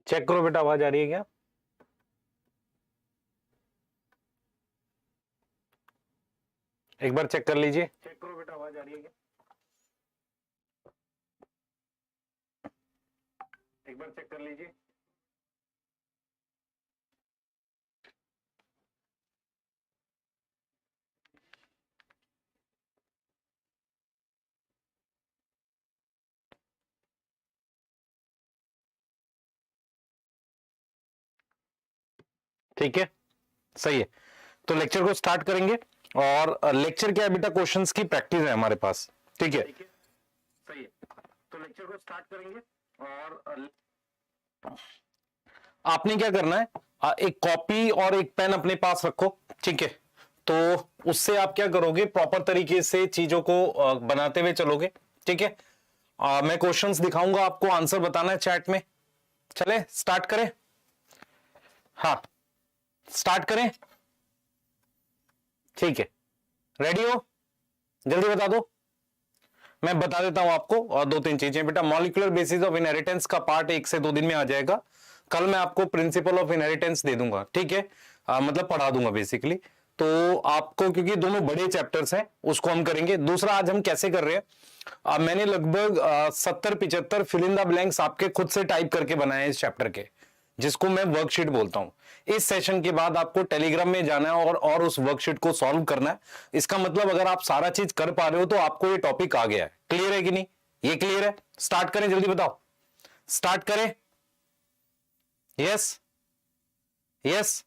Check करो बेटा, आवाज आ रही है क्या? एक बार चेक कर लीजिए। चेक करो बेटा, आवाज आ रही है क्या? एक बार चेक कर लीजिए। ठीक है, सही है। तो लेक्चर को स्टार्ट करेंगे और लेक्चर क्या है बेटा, क्वेश्चंस की प्रैक्टिस है हमारे पास। ठीक है, सही है। तो लेक्चर को स्टार्ट करेंगे और आपने क्या करना है, एक कॉपी और एक पेन अपने पास रखो। ठीक है, तो उससे आप क्या करोगे, प्रॉपर तरीके से चीजों को बनाते हुए चलोगे। ठीक है, मैं क्वेश्चंस दिखाऊंगा आपको, आंसर बताना है चैट में। चले स्टार्ट करें? हाँ, स्टार्ट करें। ठीक है, रेडी हो? जल्दी बता दो। मैं बता देता हूं आपको और दो तीन चीजें बेटा। मॉलिक्यूलर बेसिस ऑफ इनहेरिटेंस का पार्ट 1 से 2 दिन में आ जाएगा। कल मैं आपको प्रिंसिपल ऑफ इनहेरिटेंस दे दूंगा। ठीक है, मतलब पढ़ा दूंगा बेसिकली। तो आपको, क्योंकि दोनों बड़े चैप्टर्स हैं, उसको हम करेंगे। दूसरा, आज हम कैसे कर रहे हैं, मैंने लगभग 70-75 फिल इन द ब्लैंक्स आपके खुद से टाइप करके बनाए हैं इस चैप्टर के, जिसको मैं वर्कशीट बोलता हूं। इस सेशन के बाद आपको टेलीग्राम में जाना है और उस वर्कशीट को सॉल्व करना है। इसका मतलब अगर आप सारा चीज कर पा रहे हो तो आपको ये टॉपिक आ गया है। क्लियर है कि नहीं? ये क्लियर है? स्टार्ट करें, जल्दी बताओ। स्टार्ट करें? यस, यस,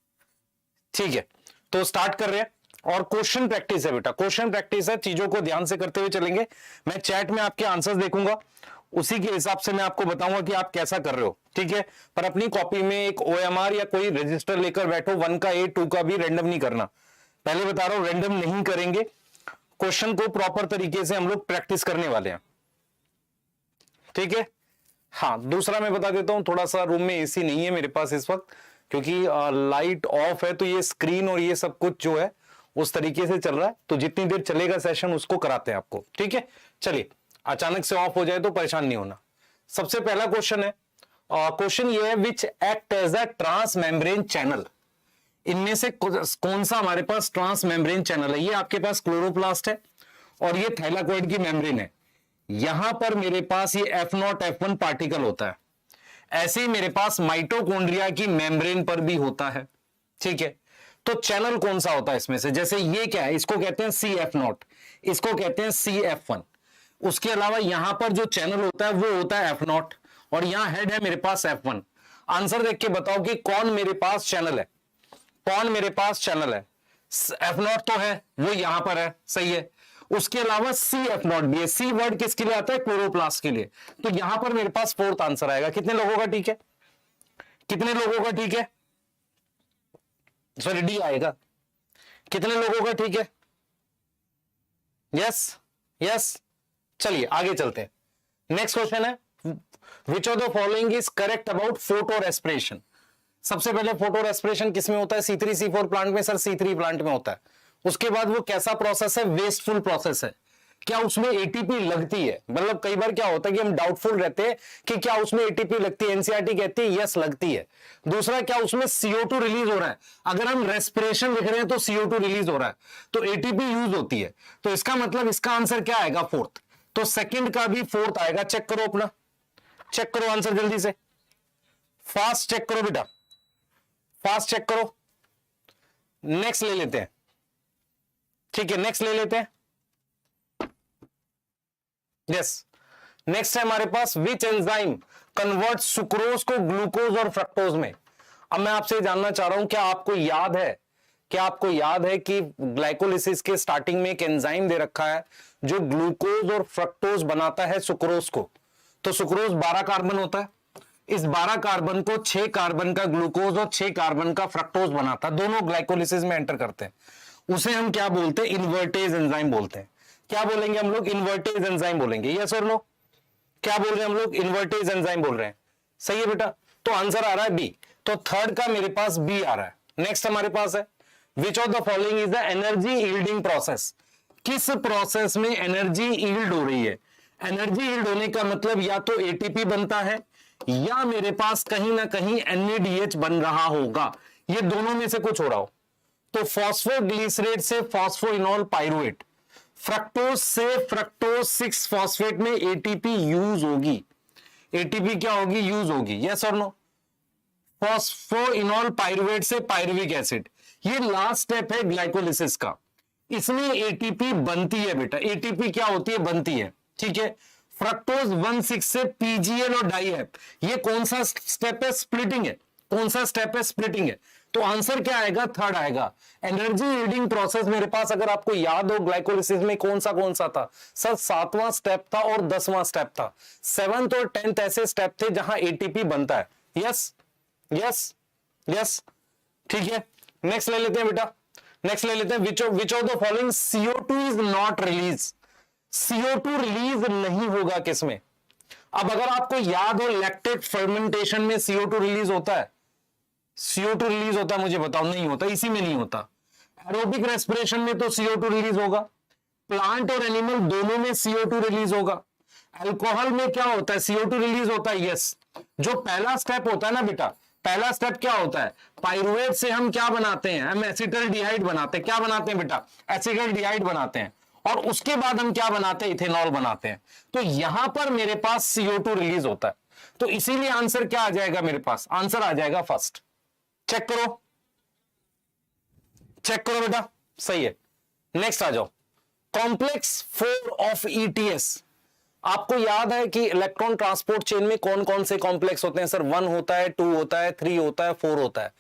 ठीक है। तो स्टार्ट कर रहे हैं और क्वेश्चन प्रैक्टिस है बेटा। क्वेश्चन प्रैक्टिस है, चीजों को ध्यान से करते हुए चलेंगे। मैं चैट में आपके आंसर्स देखूंगा, उसी के हिसाब से मैं आपको बताऊंगा कि आप कैसा कर रहे हो। ठीक है, पर अपनी कॉपी में एक OMR या कोई रजिस्टर लेकर बैठो। 1 का A, 2 का भी रैंडम नहीं करना। पहले बता रहा हूं, रैंडम नहीं करेंगे। क्वेश्चन को प्रॉपर तरीके से हम लोग प्रैक्टिस करने वाले हैं। ठीक है, हाँ। दूसरा मैं बता देता हूं, थोड़ा सा रूम में AC नहीं है मेरे पास इस वक्त, क्योंकि लाइट ऑफ है, तो ये स्क्रीन और ये सब कुछ जो है उस तरीके से चल रहा है। तो जितनी देर चलेगा सेशन उसको कराते हैं आपको। ठीक है, चलिए। अचानक से ऑफ हो जाए तो परेशान नहीं होना। सबसे पहला क्वेश्चन है, क्वेश्चन ये है, which act as a trans membrane channel. इनमें से कौन सा हमारे पास ट्रांस मेम्ब्रेन चैनल है? ये आपके पास क्लोरोप्लास्ट है और ये थाइलाकोइड की मेम्ब्रेन है। यहां पर मेरे पास ये F0 F1 पार्टिकल होता है। ऐसे ही मेरे पास माइटोकॉन्ड्रिया की मेम्ब्रेन पर भी होता है। ठीक है, तो चैनल कौन सा होता है इसमें से? जैसे ये क्या है, इसको कहते हैं CF0, इसको कहते हैं CF1। उसके अलावा यहां पर जो चैनल होता है वो होता है F0 और यहां हेड है मेरे पास F1। आंसर देख के बताओ कि कौन मेरे पास चैनल है, कौन मेरे पास चैनल है? F0 तो है, वो यहां पर है, सही है। उसके अलावा CF0 भी है। C वर्ड किसके लिए आता है? क्लोरोप्लास्ट के लिए। तो यहां पर मेरे पास फोर्थ आंसर आएगा। कितने लोगों का ठीक है? कितने लोगों का ठीक है? सॉरी, डी आएगा। कितने लोगों का ठीक है? Yes, yes. चलिए आगे चलते हैं। नेक्स्ट क्वेश्चन है, विच of the following is correct about photo respiration. सबसे पहले फोटो रेस्पिरेशन किसमें होता है? C3 C4 प्लांट में। सर C3 प्लांट में होता है। उसके बाद वो कैसा प्रोसेस है? वेस्टफुल प्रोसेस है। क्या उसमें एटीपी लगती है? मतलब कई बार क्या होता है कि हम डाउटफुल रहते हैं कि क्या उसमें एटीपी लगती है। एनसीईआरटी कहती है यस लगती है। दूसरा, क्या उसमें CO2 रिलीज हो रहा है? अगर हम रेस्पिरेशन लिख रहे हैं तो CO2 रिलीज हो रहा है, तो एटीपी यूज होती है। तो इसका मतलब इसका आंसर क्या आएगा? फोर्थ। तो सेकंड का भी फोर्थ आएगा। चेक करो अपना, चेक करो आंसर जल्दी से। फास्ट चेक करो बेटा, फास्ट चेक करो। नेक्स्ट ले लेते हैं। ठीक है, नेक्स्ट ले लेते हैं। यस, नेक्स्ट है हमारे पास, विच एंजाइम कन्वर्ट सुक्रोज को ग्लूकोज और फ्रक्टोज में। अब मैं आपसे जानना चाह रहा हूं, क्या आपको याद है, क्या आपको याद है कि ग्लाइकोलिसिस के स्टार्टिंग में एक एंजाइम दे रखा है जो ग्लूकोज और फ्रक्टोज बनाता है सुक्रोज को। तो सुक्रोज 12 कार्बन होता है। इस 12 कार्बन को 6 कार्बन का ग्लूकोज और 6 कार्बन का फ्रक्टोज बनाता है। दोनों ग्लाइकोलिसिस में एंटर करते हैं। उसे हम क्या बोलते हैं? इन्वर्टेज एंजाइम बोलते हैं। क्या बोलेंगे हम लोग? इन्वर्टेज एंजाइम बोलेंगे। यस और नो? क्या बोल रहे हैं हम लोग? इन्वर्टेज एंजाइम बोल रहे हैं। सही है बेटा, तो आंसर आ रहा है बी। तो थर्ड का मेरे पास बी आ रहा है। नेक्स्ट हमारे पास है, विच of the following is the energy yielding process. किस प्रोसेस में एनर्जी यील्ड हो रही है? एनर्जी यील्ड होने का मतलब या तो एटीपी बनता है या मेरे पास कहीं ना कहीं NADH बन रहा होगा, ये दोनों में से कुछ हो रहा हो। तो फॉस्फोग्लिसरेट से फॉस्फोइनॉल पाइरुवेट, फ्रक्टोज से फ्रक्टोज 6 फॉस्फेट में एटीपी यूज होगी। एटीपी क्या होगी? यूज होगी। यस और नो? फॉस्फोइनॉल पाइरुवेट से पाइरुविक एसिड, ये लास्ट स्टेप है ग्लाइकोलिसिस का। इसमें एटीपी बनती है बेटा। एटीपी क्या होती है? बनती है। ठीक है। फ्रक्टोज 1,6 से पीजीएल और डाईएप, ये कौन सा स्टेप है? स्प्लिटिंग है। कौन सा स्टेप है? स्प्लिटिंग है। तो आंसर क्या आएगा? थर्ड आएगा। एनर्जी रीडिंग प्रोसेस मेरे पास अगर आपको याद हो ग्लाइकोलिसिस में कौन सा था सर? 7वां स्टेप था और 10वां स्टेप था। 7th और 10th ऐसे स्टेप थे जहां एटीपी बनता है। यस यस यस, ठीक है। नेक्स्ट ले लेते हैं बेटा, नेक्स्ट ले लेते हैं। Which of the following CO2 is not release? CO2 release नहीं होगा किसमें? अब अगर आपको याद हो लैक्टेट फर्मेंटेशन में CO2 रिलीज होता है? CO2 रिलीज होता है? मुझे बताओ। नहीं होता, इसी में नहीं होता। एरोबिक रेस्पिरेशन में तो CO2 रिलीज होगा। प्लांट और एनिमल दोनों में CO2 रिलीज होगा। अल्कोहल में क्या होता है? CO2 रिलीज होता है। यस। जो पहला स्टेप होता है ना बेटा, पहला स्टेप क्या होता है? पाइरुवेट से हम क्या बनाते हैं? हम एसिटल्डिहाइड बनाते हैं। क्या बनाते हैं बेटा? एसिटल्डिहाइड बनाते हैं। और उसके बाद हम क्या बनाते हैं? इथेनॉल बनाते हैं। तो यहां पर मेरे पास CO2 रिलीज होता है। तो इसीलिए आंसर क्या आ जाएगा मेरे पास? आंसर आ जाएगा फर्स्ट। चेक करो, चेक करो बेटा, सही है। नेक्स्ट आ जाओ। Complex 4 of ETS। आपको याद है कि इलेक्ट्रॉन ट्रांसपोर्ट चेन में कौन कौन से कॉम्प्लेक्स होते हैं सर? 1 होता है, 2 होता है, 3 होता है, 4 होता है।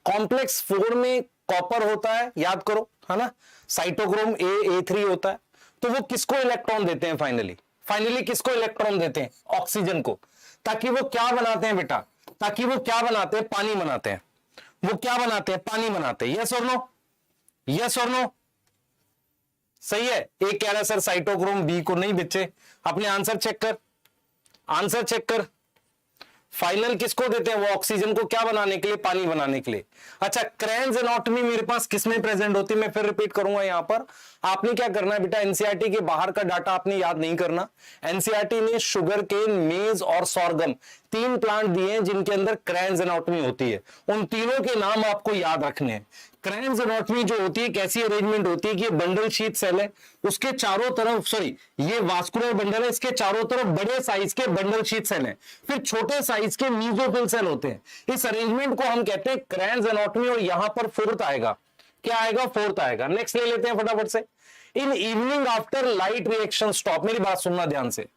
कॉम्प्लेक्स 4 में कॉपर होता है, याद करो, है ना। साइटोक्रोम A3 होता है। तो वो किसको इलेक्ट्रॉन देते हैं? फाइनली किसको इलेक्ट्रॉन देते हैं? ऑक्सीजन को। ताकि वो क्या बनाते हैं बेटा? ताकि वो क्या बनाते हैं? पानी बनाते हैं। वो क्या बनाते हैं? पानी बनाते हैं। यस और नो? यस और नो? सही है। एक कह रहा है सर साइटोक्रोम B को नहीं बच्चे, अपने आंसर चेक कर, आंसर चेक कर। फाइनल किसको देते हैं? वो ऑक्सीजन को क्या बनाने के लिए? पानी बनाने के लिए। अच्छा, क्रेन्स एनाटॉमी मेरे पास किसमें प्रेजेंट होती है? मैं फिर रिपीट करूंगा यहां पर। आपने क्या करना है बेटा? एनसीईआरटी के बाहर का डाटा आपने याद नहीं करना। एनसीईआरटी ने शुगर केन, मेज और सॉर्गम 3 प्लांट दिए हैं जिनके अंदर क्रेन्स एनाटॉमी होती है। उन तीनों के नाम आपको याद रखने हैं। क्रेन्स एनाटॉमी जो होती है कैसी अरेंजमेंट होती है कि बंडल शीथ सेल है, उसके चारों तरफ, सॉरी ये वास्कुलर बंडल है, इसके चारों तरफ बड़े साइज के बंडल शीथ सेल हैं, फिर छोटे साइज के मीजोफिल सेल होते हैं। इस अरेंजमेंट को हम कहते हैं क्रेन्स एनाटॉमी। और यहां पर फोर्थ आएगा, क्या आएगा? फोर्थ आएगा। नेक्स्ट ले लेते हैं फटाफट से। In evening after light reaction stop. मेरी बात सुनना ध्यान से।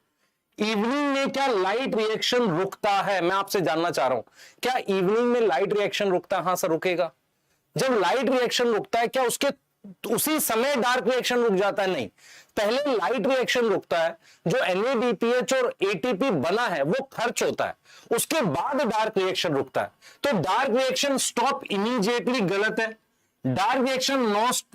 इवनिंग में क्या लाइट रिएक्शन रुकता है? मैं आपसे जानना चाह रहा हूं, क्या इवनिंग में लाइट रिएक्शन रुकता है? हाँ सर, रुकेगा। जब लाइट रिएक्शन रुकता है क्या उसके उसी समय डार्क रिएक्शन रुक जाता है? नहीं, पहले लाइट रिएक्शन रुकता है, जो NADPH और ATP बना है वो खर्च होता है, उसके बाद डार्क रिएक्शन रुकता है। तो डार्क रिएक्शन स्टॉप इमीडिएटली गलत है। Dark reaction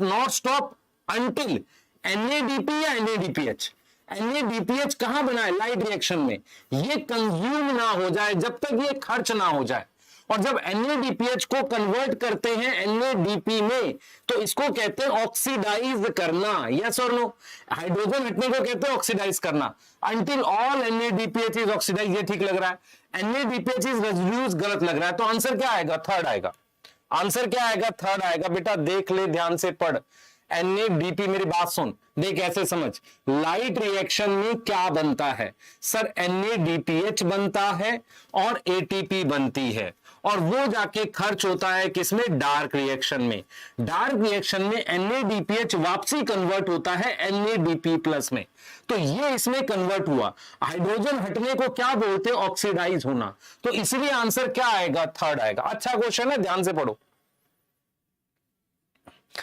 not stop until NADP या NADPH। NADPH कहां बना है? लाइट रिएक्शन में। ये कंज्यूम ना हो जाए, जब तक ये खर्च ना हो जाए। और जब NADPH को कन्वर्ट करते हैं NADP में, तो इसको कहते हैं ऑक्सीडाइज करना। यस और नो? हाइड्रोजन हटने को कहते हैं ऑक्सीडाइज करना। Until all NADPH is oxidise, ये ठीक लग रहा है। NADPH इज रेजिड्यूज, गलत लग रहा है। तो आंसर क्या आएगा? थर्ड आएगा। आंसर क्या आएगा? थर्ड आएगा। बेटा देख ले, ध्यान से पढ़। NADP, मेरी बात सुन, देख ऐसे समझ। लाइट रिएक्शन में क्या बनता है सर? NADPH बनता है और ATP बनती है, और वो जाके खर्च होता है किसमें? डार्क रिएक्शन में। डार्क रिएक्शन में NADPH वापसी कन्वर्ट होता है NADP+ में। तो ये इसमें कन्वर्ट हुआ। हाइड्रोजन हटने को क्या बोलते हैं? ऑक्सीडाइज होना। तो इसलिए आंसर क्या आएगा? थर्ड आएगा। अच्छा क्वेश्चन है, ध्यान से पढ़ो।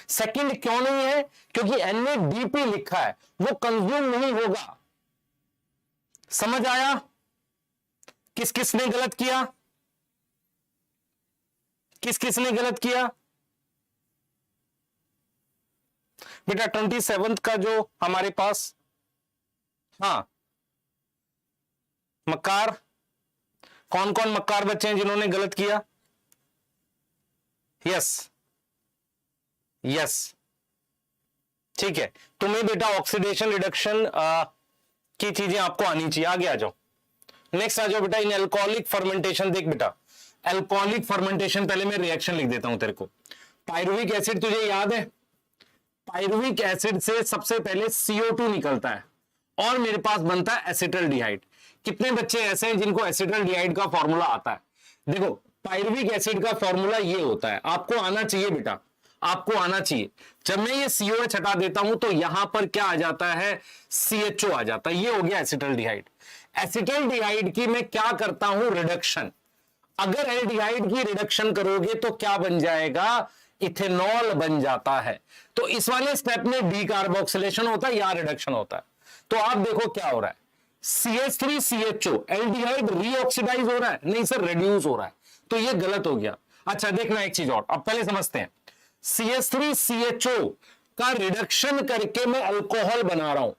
सेकंड क्यों नहीं है? क्योंकि NADP लिखा है, वो कंज्यूम नहीं होगा। समझ आया? किस किसने गलत किया? किस किसने गलत किया बेटा? 27 का जो हमारे पास, हाँ मक्कार, कौन कौन मक्कार बच्चे हैं जिन्होंने गलत किया? यस यस, ठीक है। तुम्हें बेटा ऑक्सीडेशन रिडक्शन की चीजें आपको आनी चाहिए। आगे आ जाओ। नेक्स्ट आ जाओ बेटा, इन अल्कोहलिक फर्मेंटेशन। देख बेटा, अल्कोहलिक फर्मेंटेशन, पहले मैं रिएक्शन लिख देता हूं तेरे को। पायरुविक एसिड तुझे याद है, पायरुविक एसिड से सबसे पहले CO2 निकलता है और मेरे पास बनता है एसिटल्डिहाइड। कितने बच्चे ऐसे हैं जिनको एसिटल्डिहाइड का फॉर्मूला आता है? देखो, पायरुविक एसिड का फॉर्मूला ये होता है, आपको आना चाहिए बेटा, आपको आना चाहिए। जब मैं ये COH हटा देता हूं तो यहां पर क्या आ जाता है, CHO आ जाता है। ये हो गया एसिटल्डिहाइड। एसिटल्डिहाइड की मैं क्या करता हूं, रिडक्शन। अगर एल्डिहाइड की रिडक्शन करोगे तो क्या बन जाएगा, इथेनॉल बन जाता है। तो इस वाले स्टेप में डीकार्बोक्सिलेशन होता है या रिडक्शन होता है। तो आप देखो क्या हो रहा है, CH3CHO एल्डिहाइड रीऑक्सीडाइज हो रहा है, नहीं सर रिड्यूस हो रहा है, तो ये गलत हो गया। अच्छा देखना एक चीज और, अब पहले समझते हैं। CH3CHO का रिडक्शन करके मैं अल्कोहल बना रहा हूं।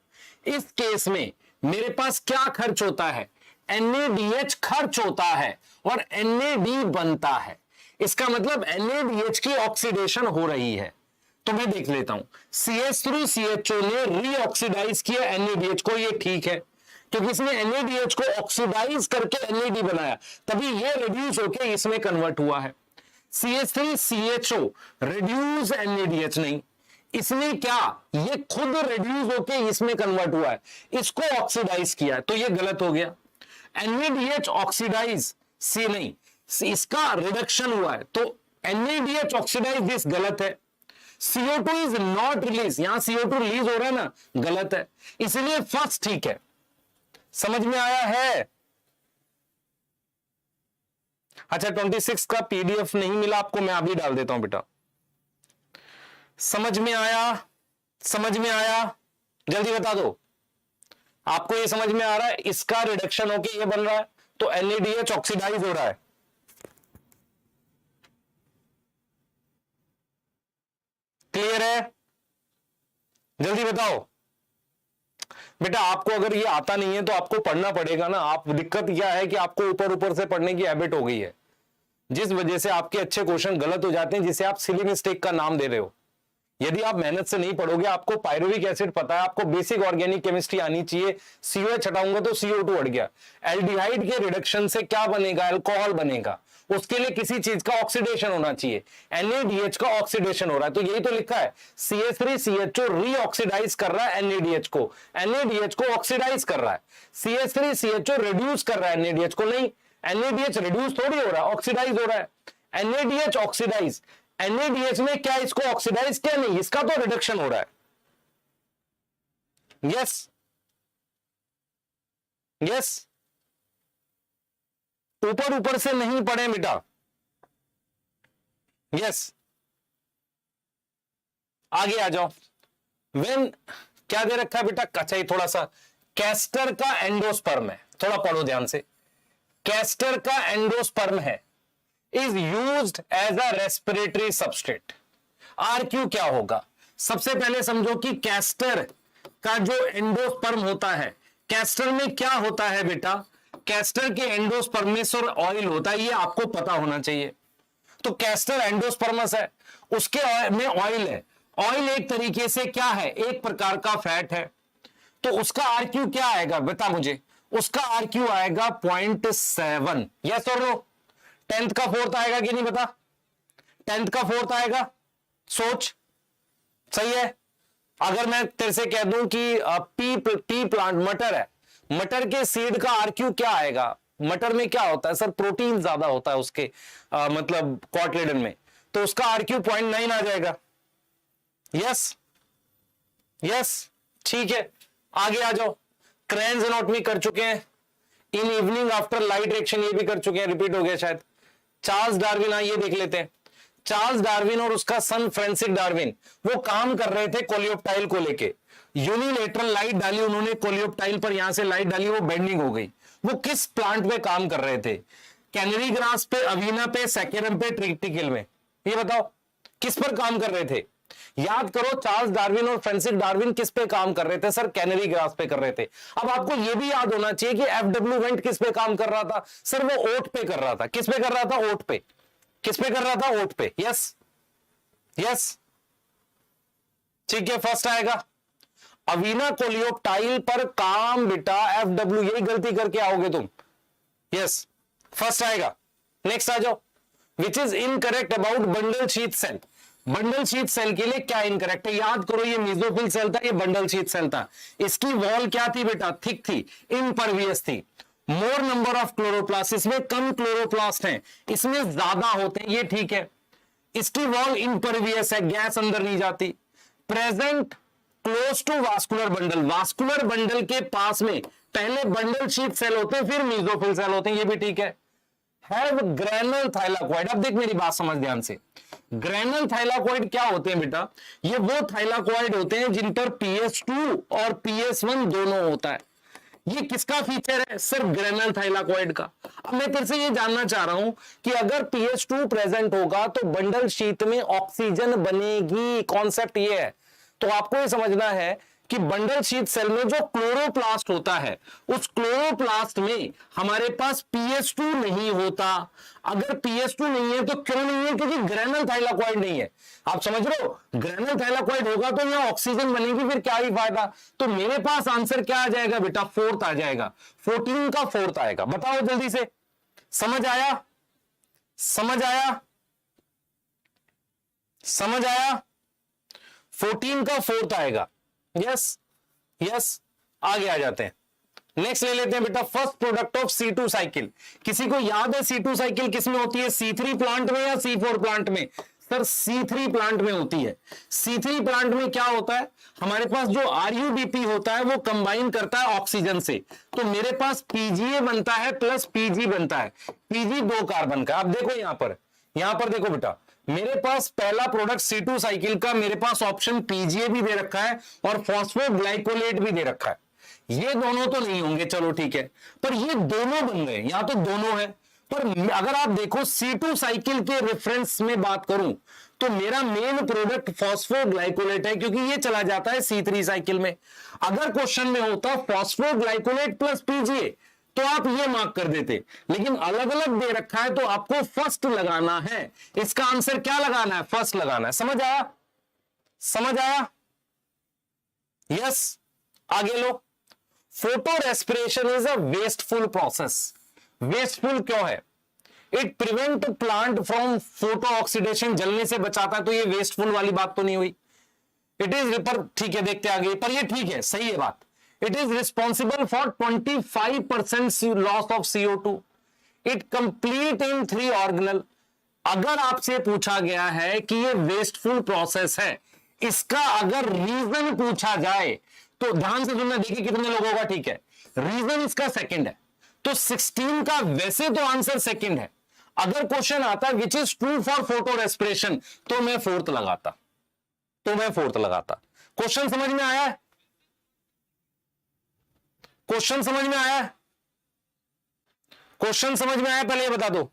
इस केस में मेरे पास क्या खर्च होता है, NaDH खर्च होता है और NaD बनता है। इसका मतलब NaDH की ऑक्सीडेशन हो रही है। तो मैं देख लेता हूं, CH3CHO ने रीऑक्सीडाइज किया NaDH को, ये ठीक है, क्योंकि इसने NaDH को ऑक्सीडाइज करके NaD बनाया, तभी ये रिड्यूस होकर इसमें कन्वर्ट हुआ है। CH3CHO रिड्यूस NaDH नहीं, इसने क्या, ये खुद रिड्यूस होके इसमें कन्वर्ट हुआ है, इसको ऑक्सीडाइज किया है, तो ये गलत हो गया। NaDH ऑक्सीडाइज सी नहीं, इसका रिडक्शन हुआ है, तो NaDH ऑक्सीडाइज दिस गलत है। CO2 इज नॉट रिलीज, यहां CO2 रिलीज हो रहा है ना, गलत है, इसलिए फर्स्ट ठीक है। समझ में आया है? अच्छा 26 का PDF नहीं मिला आपको, मैं अभी डाल देता हूं बेटा। समझ में आया, समझ में आया, जल्दी बता दो। आपको ये समझ में आ रहा है, इसका रिडक्शन होके ये बन रहा है, तो NaDH ऑक्सीडाइज हो रहा है। क्लियर है? जल्दी बताओ बेटा। आपको अगर ये आता नहीं है तो आपको पढ़ना पड़ेगा ना। आप, दिक्कत क्या है कि आपको ऊपर ऊपर से पढ़ने की हैबिट हो गई है, जिस वजह से आपके अच्छे क्वेश्चन गलत हो जाते हैं, जिसे आप सिली मिस्टेक का नाम दे रहे हो। यदि आप मेहनत से नहीं पढ़ोगे, आपको पायरुविक एसिड पता है, आपको बेसिक ऑर्गेनिक केमिस्ट्री आनी चाहिए, COH हटाऊंगा तो CO2 हट गया। एल्डिहाइड के रिडक्शन से क्या बनेगा, अल्कोहल बनेगा, उसके लिए किसी चीज का ऑक्सीडेशन होना चाहिए, NaDH का ऑक्सीडेशन हो रहा है, तो यही तो लिखा है, CH3CHO रीऑक्सीडाइज कर रहा है NaDH को, NaDH को ऑक्सीडाइज कर रहा है, CH3CHO रिड्यूस कर रहा है NaDH को, नहीं, NaDH रिड्यूस थोड़ी हो रहा है, ऑक्सीडाइज हो रहा है। NaDH ऑक्सीडाइज, NaDH में क्या इसको ऑक्सीडाइज किया, नहीं, इसका तो रिडक्शन हो रहा है। यस यस, ऊपर ऊपर से नहीं पढ़े बेटा। यस, आगे आ जाओ। वेन क्या दे रखा है बेटा, अच्छा ये थोड़ा सा, कैस्टर का एंडोस्पर्म है, थोड़ा पढ़ो ध्यान से। कैस्टर का एंडोस्पर्म है, is used as a respiratory substrate. RQ क्या होगा, सबसे पहले समझो कि कैस्टर का जो एंडोस्पर्म होता है, कैस्टर में क्या होता है बेटा, कैस्टर के एंडोस्पर्म में सर ऑयल होता है, ये आपको पता होना चाहिए। तो कैस्टर एंडोस्पर्मस है, उसके में ऑयल है। ऑयल एक तरीके से क्या है, एक प्रकार का फैट है, तो उसका RQ क्या आएगा बता मुझे, उसका RQ आएगा 0.7। यस और नो? 10th का 4th आएगा कि नहीं बता, 10th का 4th आएगा, सोच, सही है। अगर मैं तेरे से कह दूं कि पी प्लांट मटर है, मटर के सीड का RQ क्या आएगा, मटर में क्या होता है सर, प्रोटीन ज्यादा होता है उसके मतलब कॉटलेडन में, तो उसका RQ 0.9 आ जाएगा। यस यस, ठीक है, आगे आ जाओ। क्रेन्स एनाटॉमी कर चुके हैं, in evening after light reaction ये भी कर चुके हैं, रिपीट हो गया शायद। चार्ल्स डार्विन, ये देख लेते हैं। चार्ल्स डार्विन और उसका सन फ्रांसिस डार्विन, वो काम कर रहे थे कोलियोप्टाइल को लेके, यूनिलेटरल लाइट डाली उन्होंने कोलियोप्टाइल पर, यहां से लाइट डाली, वो बेंडिंग हो गई। वो किस प्लांट पे काम कर रहे थे, कैनरी ग्रास पे, अवीना पे, सैकेरम पे, ट्रिटिकल में, ये बताओ किस पर काम कर रहे थे। याद करो, चार्ल्स डार्विन और फ्रांसिस डार्विन किस पे काम कर रहे थे सर, कैनरी ग्रास पे कर रहे थे। अब आपको यह भी याद होना चाहिए कि FW वेंट किस पे काम कर रहा था सर, वो ओट पे कर रहा था। किस पे कर रहा था, ओट पे। किस पे कर रहा था, ओट पे। यस यस, ठीक है, फर्स्ट आएगा। अवीना कोलियोप्टाइल पर काम बेटा FW, यही गलती करके आओगे तुम, यस फर्स्ट आएगा। नेक्स्ट आ जाओ, which is incorrect about bundle sheath cell. Bundle sheath cell के लिए क्या इनकरेक्ट है? याद करो, ये मेसोफिल सेल था, ये बंडल शीथ सेल था। इसकी वॉल क्या थी बेटा? थिक थी, इम्परवियस थी। मोर नंबर ऑफ क्लोरोप्लास्ट, इसमें कम क्लोरोप्लास्ट हैं, इसमें ज्यादा होते हैं, ये ठीक है। इसकी वॉल इम्परवियस है, गैस अंदर नहीं जाती। Present close to vascular bundle, vascular bundle के पास में पहले बंडल शीथ सेल होते हैं, फिर मेसोफिल सेल होते हैं, ये भी ठीक है। Have granal thylakoid. अब देख मेरी बात समझ ध्यान से, ग्रेनल थाइलाकॉइड क्या होते हैं बेटा? ये वो थाइलाकॉइड होते हैं जिन पर PS2 और PS1 दोनों होता है। ये किसका फीचर है? सिर्फ ग्रेनल थाइलाकॉइड का। अब मैं तेरे से ये जानना चाह रहा हूं कि अगर PS2 प्रेजेंट होगा तो बंडल शीथ में ऑक्सीजन बनेगी, कॉन्सेप्ट ये है। तो आपको ये समझना है कि बंडल शीथ सेल में जो क्लोरोप्लास्ट होता है, उस क्लोरोप्लास्ट में हमारे पास PS2 नहीं होता। अगर PS2 नहीं है तो क्यों नहीं है? क्योंकि ग्रेनल थाइलाकॉइड नहीं है। आप समझ रहे हो? ग्रेनल थाइलाकॉइड होगा तो यहां ऑक्सीजन बनेगी, फिर क्या ही फायदा। तो मेरे पास आंसर क्या आ जाएगा बेटा? फोर्थ आ जाएगा, 14 का फोर्थ आएगा। बताओ जल्दी से, समझ आया? समझ आया? समझ आया? 14 का फोर्थ आएगा। यस यस, आगे आ जाते हैं। नेक्स्ट ले लेते हैं बेटा, first product of C2 cycle. किसी को याद है C2 साइकिल किसमें होती है? C3 प्लांट में या C4 प्लांट में? सर C3 प्लांट में होती है। C3 प्लांट में क्या होता है? हमारे पास जो RUBP होता है वो कंबाइन करता है ऑक्सीजन से, तो मेरे पास PGA बनता है प्लस PG बनता है। PG 2 कार्बन का। आप देखो यहां पर देखो बेटा, मेरे पास पहला प्रोडक्ट C2 साइकिल का मेरे पास ऑप्शन PGA भी दे रखा है और फॉस्फोग्लाइकोलेट भी दे रखा है। ये दोनों तो नहीं होंगे, चलो ठीक है, पर ये दोनों बन गए, यहां तो दोनों है। पर अगर आप देखो C2 साइकिल के रेफरेंस में बात करूं तो मेरा मेन प्रोडक्ट फॉस्फोग्लाइकोलेट है, क्योंकि ये चला जाता है C3 साइकिल में। अगर क्वेश्चन में होता फॉस्फोग्लाइकोलेट प्लस PGA तो आप ये मार्क कर देते, लेकिन अलग अलग दे रखा है तो आपको फर्स्ट लगाना है। इसका आंसर क्या लगाना है? फर्स्ट लगाना है। समझ आया? समझ आया? यस, आगे लो। Photo respiration is a wasteful process. Wasteful क्यों है? It prevent plant from photo oxidation, जलने से बचाता है, तो ये वेस्टफुल वाली बात तो नहीं हुई। इट इज, पर ठीक है, देखते आगे, पर ये ठीक है, सही है बात। It is responsible for 25% loss of CO2. It complete in 3 organelle. अगर आपसे पूछा गया है कि ये वेस्टफुल प्रोसेस है, इसका अगर रीजन पूछा जाए तो ध्यान से सुनना, देखिए कितने लोगों का ठीक है। रीजन इसका सेकंड है, तो 16 का वैसे तो आंसर सेकंड है। अगर क्वेश्चन आता which is true for photo respiration तो मैं फोर्थ लगाता, क्वेश्चन समझ में आया है? क्वेश्चन समझ में आया? क्वेश्चन समझ में आया? पहले ये बता दो,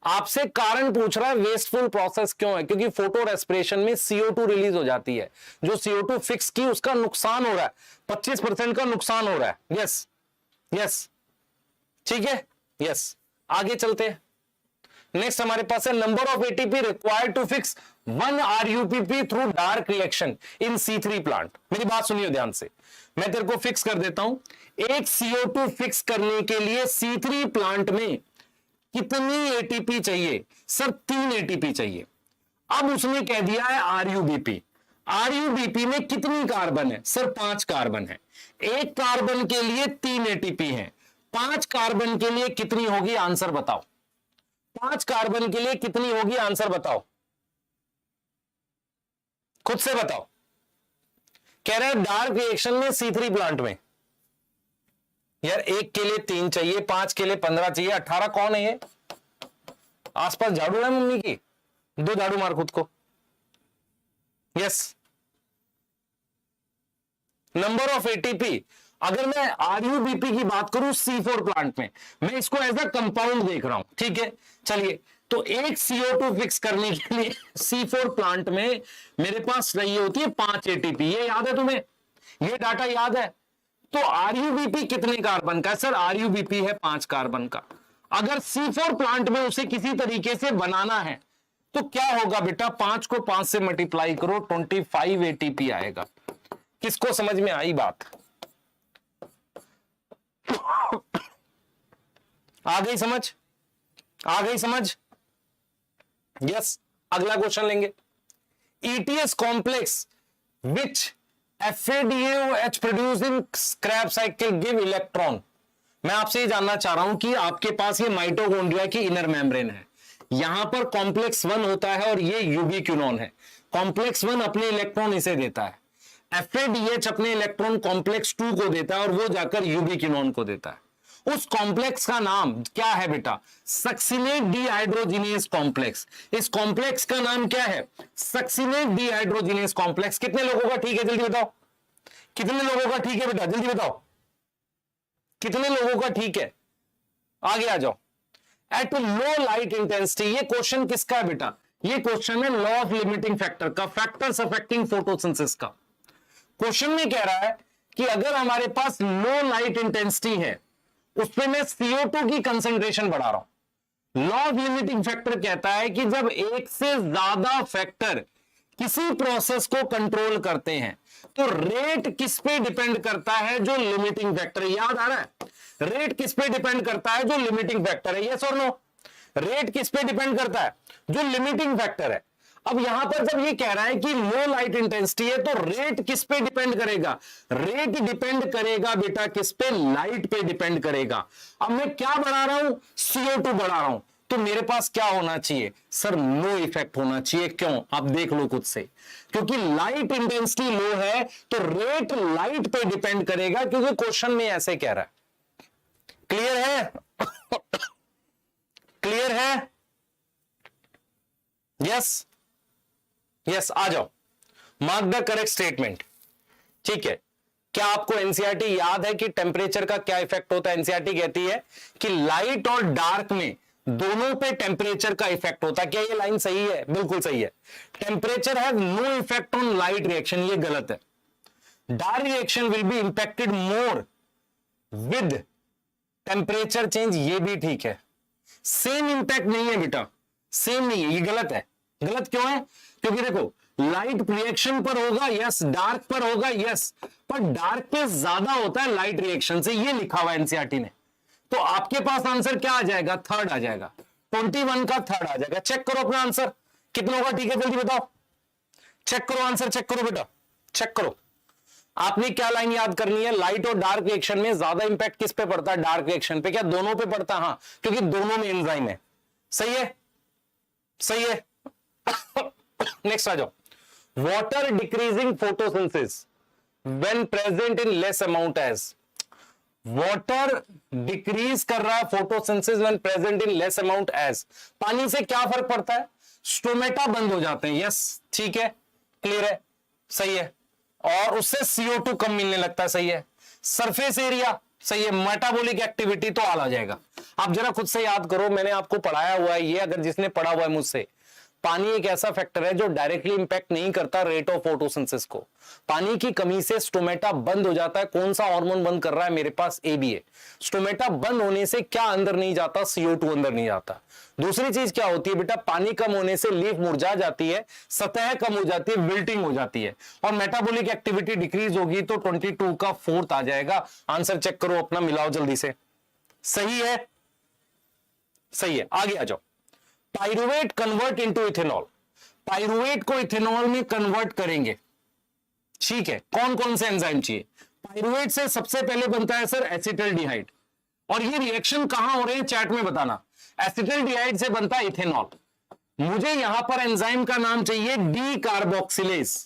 आपसे कारण पूछ रहा है वेस्टफुल प्रोसेस क्यों है? क्योंकि फोटो रेस्पिरेशन में CO2 रिलीज हो जाती है, जो CO2 फिक्स की उसका नुकसान हो रहा है, 25% का नुकसान हो रहा है। यस यस, ठीक है, यस, आगे चलते हैं। नेक्स्ट हमारे पास है number of ATP required to fix 1 RUBP through dark reaction in C3 plant. मेरी बात सुनिए ध्यान से, मैं तेरे को फिक्स कर देता हूं। एक CO2 फिक्स करने के लिए C3 प्लांट में कितनी ATP चाहिए? सर 3 ATP चाहिए। अब उसने कह दिया है RUBP। RUBP में कितनी कार्बन है? सर 5 कार्बन है। एक कार्बन के लिए 3 ATP है, 5 कार्बन के लिए कितनी होगी? आंसर बताओ। 5 कार्बन के लिए कितनी होगी? आंसर बताओ, खुद से बताओ। कह रहे हैं डार्क रिएक्शन में C3 प्लांट में, यार एक के लिए 3 चाहिए, 5 के लिए 15 चाहिए, 18 कौन है ये? आसपास झाड़ू है मम्मी की? 2 झाड़ू मार खुद को। यस, नंबर ऑफ ATP, अगर मैं RUBP की बात करूं C4 प्लांट में, मैं इसको एज अ कंपाउंड देख रहा हूं, ठीक है। चलिए, तो एक CO2 फिक्स करने के लिए C4 प्लांट में मेरे पास रही होती है 5 ATP। ये याद है तुम्हें? ये डाटा याद है? तो RUBP कितने कार्बन का है? सर RUBP है 5 कार्बन का। अगर C4 प्लांट में उसे किसी तरीके से बनाना है तो क्या होगा बेटा? 5 को 5 से मल्टीप्लाई करो, 25 ATP आएगा। किसको समझ में आई बात? आ गई समझ? आ गई समझ? यस। अगला क्वेश्चन लेंगे। ETS complex which FADOH producing scrap cycle give electron. मैं आपसे ये जानना चाह रहा हूं कि आपके पास ये माइटोकॉन्ड्रिया की इनर मेम्ब्रेन है, यहां पर कॉम्प्लेक्स 1 होता है और ये यूबिक्विनोन है। कॉम्प्लेक्स 1 अपने इलेक्ट्रॉन इसे देता है, FADH अपने इलेक्ट्रॉन कॉम्प्लेक्स 2 को देता है और वो जाकर यूबिक्विनोन को देता है। उस कॉम्प्लेक्स का नाम क्या है बेटा? Succinate dehydrogenase complex. इस कॉम्प्लेक्स का नाम क्या है? Succinate dehydrogenase complex. कितने लोगों का ठीक है जल्दी बताओ? कितने लोगों का ठीक है बेटा जल्दी बताओ? कितने लोगों का ठीक है? आगे आ जाओ। एट लो लाइट इंटेंसिटी, ये क्वेश्चन किसका है बेटा? ये क्वेश्चन है लॉ ऑफ लिमिटिंग फैक्टर का, फैक्टर्स अफेक्टिंग फोटोसिंथेसिस का। क्वेश्चन में कह रहा है कि अगर हमारे पास लो लाइट इंटेंसिटी है, उसमें मैं CO2 की कंसेंट्रेशन बढ़ा रहा हूं। लॉ ऑफ लिमिटिंग फैक्टर कहता है कि जब एक से ज्यादा फैक्टर किसी प्रोसेस को कंट्रोल करते हैं तो रेट किस पे डिपेंड करता है? जो लिमिटिंग फैक्टर है। याद आ रहा है? रेट किस पे डिपेंड करता है? जो लिमिटिंग फैक्टर है। यस और नो? रेट किस पे डिपेंड करता है? जो लिमिटिंग फैक्टर है। अब यहां पर जब ये कह रहा है कि लो लाइट इंटेंसिटी है तो रेट किस पे डिपेंड करेगा? रेट डिपेंड करेगा बेटा किस पे? लाइट पे डिपेंड करेगा। अब मैं क्या बढ़ा रहा हूं? CO2 बढ़ा रहा हूं। तो मेरे पास क्या होना चाहिए? सर नो इफेक्ट होना चाहिए। क्यों? आप देख लो खुद से। क्योंकि लाइट इंटेंसिटी लो है तो रेट लाइट पे डिपेंड करेगा, क्योंकि क्वेश्चन में ऐसे कह रहा है। क्लियर है? क्लियर है? Yes yes. आ जाओ, मार्क द करेक्ट स्टेटमेंट। ठीक है। क्या आपको एनसीईआरटी याद है कि टेम्परेचर का क्या इफेक्ट होता है? एनसीईआरटी कहती है कि लाइट और डार्क में दोनों पे टेम्परेचर का इफेक्ट होता है। क्या ये लाइन सही है? बिल्कुल सही है। Temperature have no effect on light reaction, ये गलत है। Dark reaction will be impacted more with temperature change, ये भी ठीक है। सेम इंपैक्ट नहीं है बेटा, सेम नहीं है, ये गलत है। गलत क्यों है? क्योंकि देखो लाइट रिएक्शन पर होगा यस, डार्क पर होगा यस, पर डार्क पे ज्यादा होता है लाइट रिएक्शन से, ये लिखा हुआ है एनसीईआरटी ने। तो आपके पास आंसर क्या आ जाएगा? थर्ड आ जाएगा। 21 का थर्ड आ जाएगा। चेक करो अपना आंसर कितनों का ठीक है, जल्दी बताओ। चेक करो आंसर, चेक करो बेटा, चेक करो। आपने क्या लाइन याद करनी है? लाइट और डार्क रिएक्शन में ज्यादा इंपैक्ट किस पे पड़ता है? डार्क रिएक्शन पे। क्या दोनों पे पड़ता है? हाँ, क्योंकि दोनों में एंजाइम है। सही है? सही है। नेक्स्ट आ जाओ। Water decreasing photosynthesis when present in less amount age. Water decrease कर रहा है photosynthesis when present in less amount age. पानी से क्या फर्क पड़ता है? स्टोमेटा बंद हो जाते हैं। यस ठीक है, क्लियर है, सही है। और उससे CO2 कम मिलने लगता है। सही है। सरफेस एरिया सही है। मेटाबॉलिक एक्टिविटी तो आ जाएगा। आप जरा खुद से याद करो, मैंने आपको पढ़ाया हुआ है ये, अगर जिसने पढ़ा हुआ है मुझसे। पानी एक ऐसा फैक्टर है जो डायरेक्टली इंपैक्ट नहीं करता रेट ऑफ फोटोसिंथेसिस को। पानी की कमी से स्टोमेटा बंद हो जाता है। कौन सा हार्मोन बंद कर रहा है? मेरे पास ABA। स्टोमेटा बंद होने से क्या अंदर नहीं जाता? CO2 अंदर नहीं जाता। दूसरी चीज क्या होती है बेटा? पानी कम होने से लीफ मुरझा जाती है, सतह कम हो जाती है, विल्टिंग हो जाती है, और मेटाबॉलिक एक्टिविटी डिक्रीज होगी। तो 22 का फोर्थ आ जाएगा। आंसर चेक करो अपना, मिलाओ जल्दी से। सही है, सही है। आगे आ जाओ। Pyruvate convert into ethanol. Pyruvate को इथेनॉल में कन्वर्ट करेंगे। ठीक है। कौन कौन से एंजाइम चाहिए? पाइरुवेट से सबसे पहले बनता है सर एसिटल्डिहाइड। और ये रिएक्शन कहां हो रहे हैं चैट में बताना। एसिटल्डिहाइड से बनता है इथेनॉल। मुझे यहां पर एंजाइम का नाम चाहिए डी कार्बोक्सिलेज।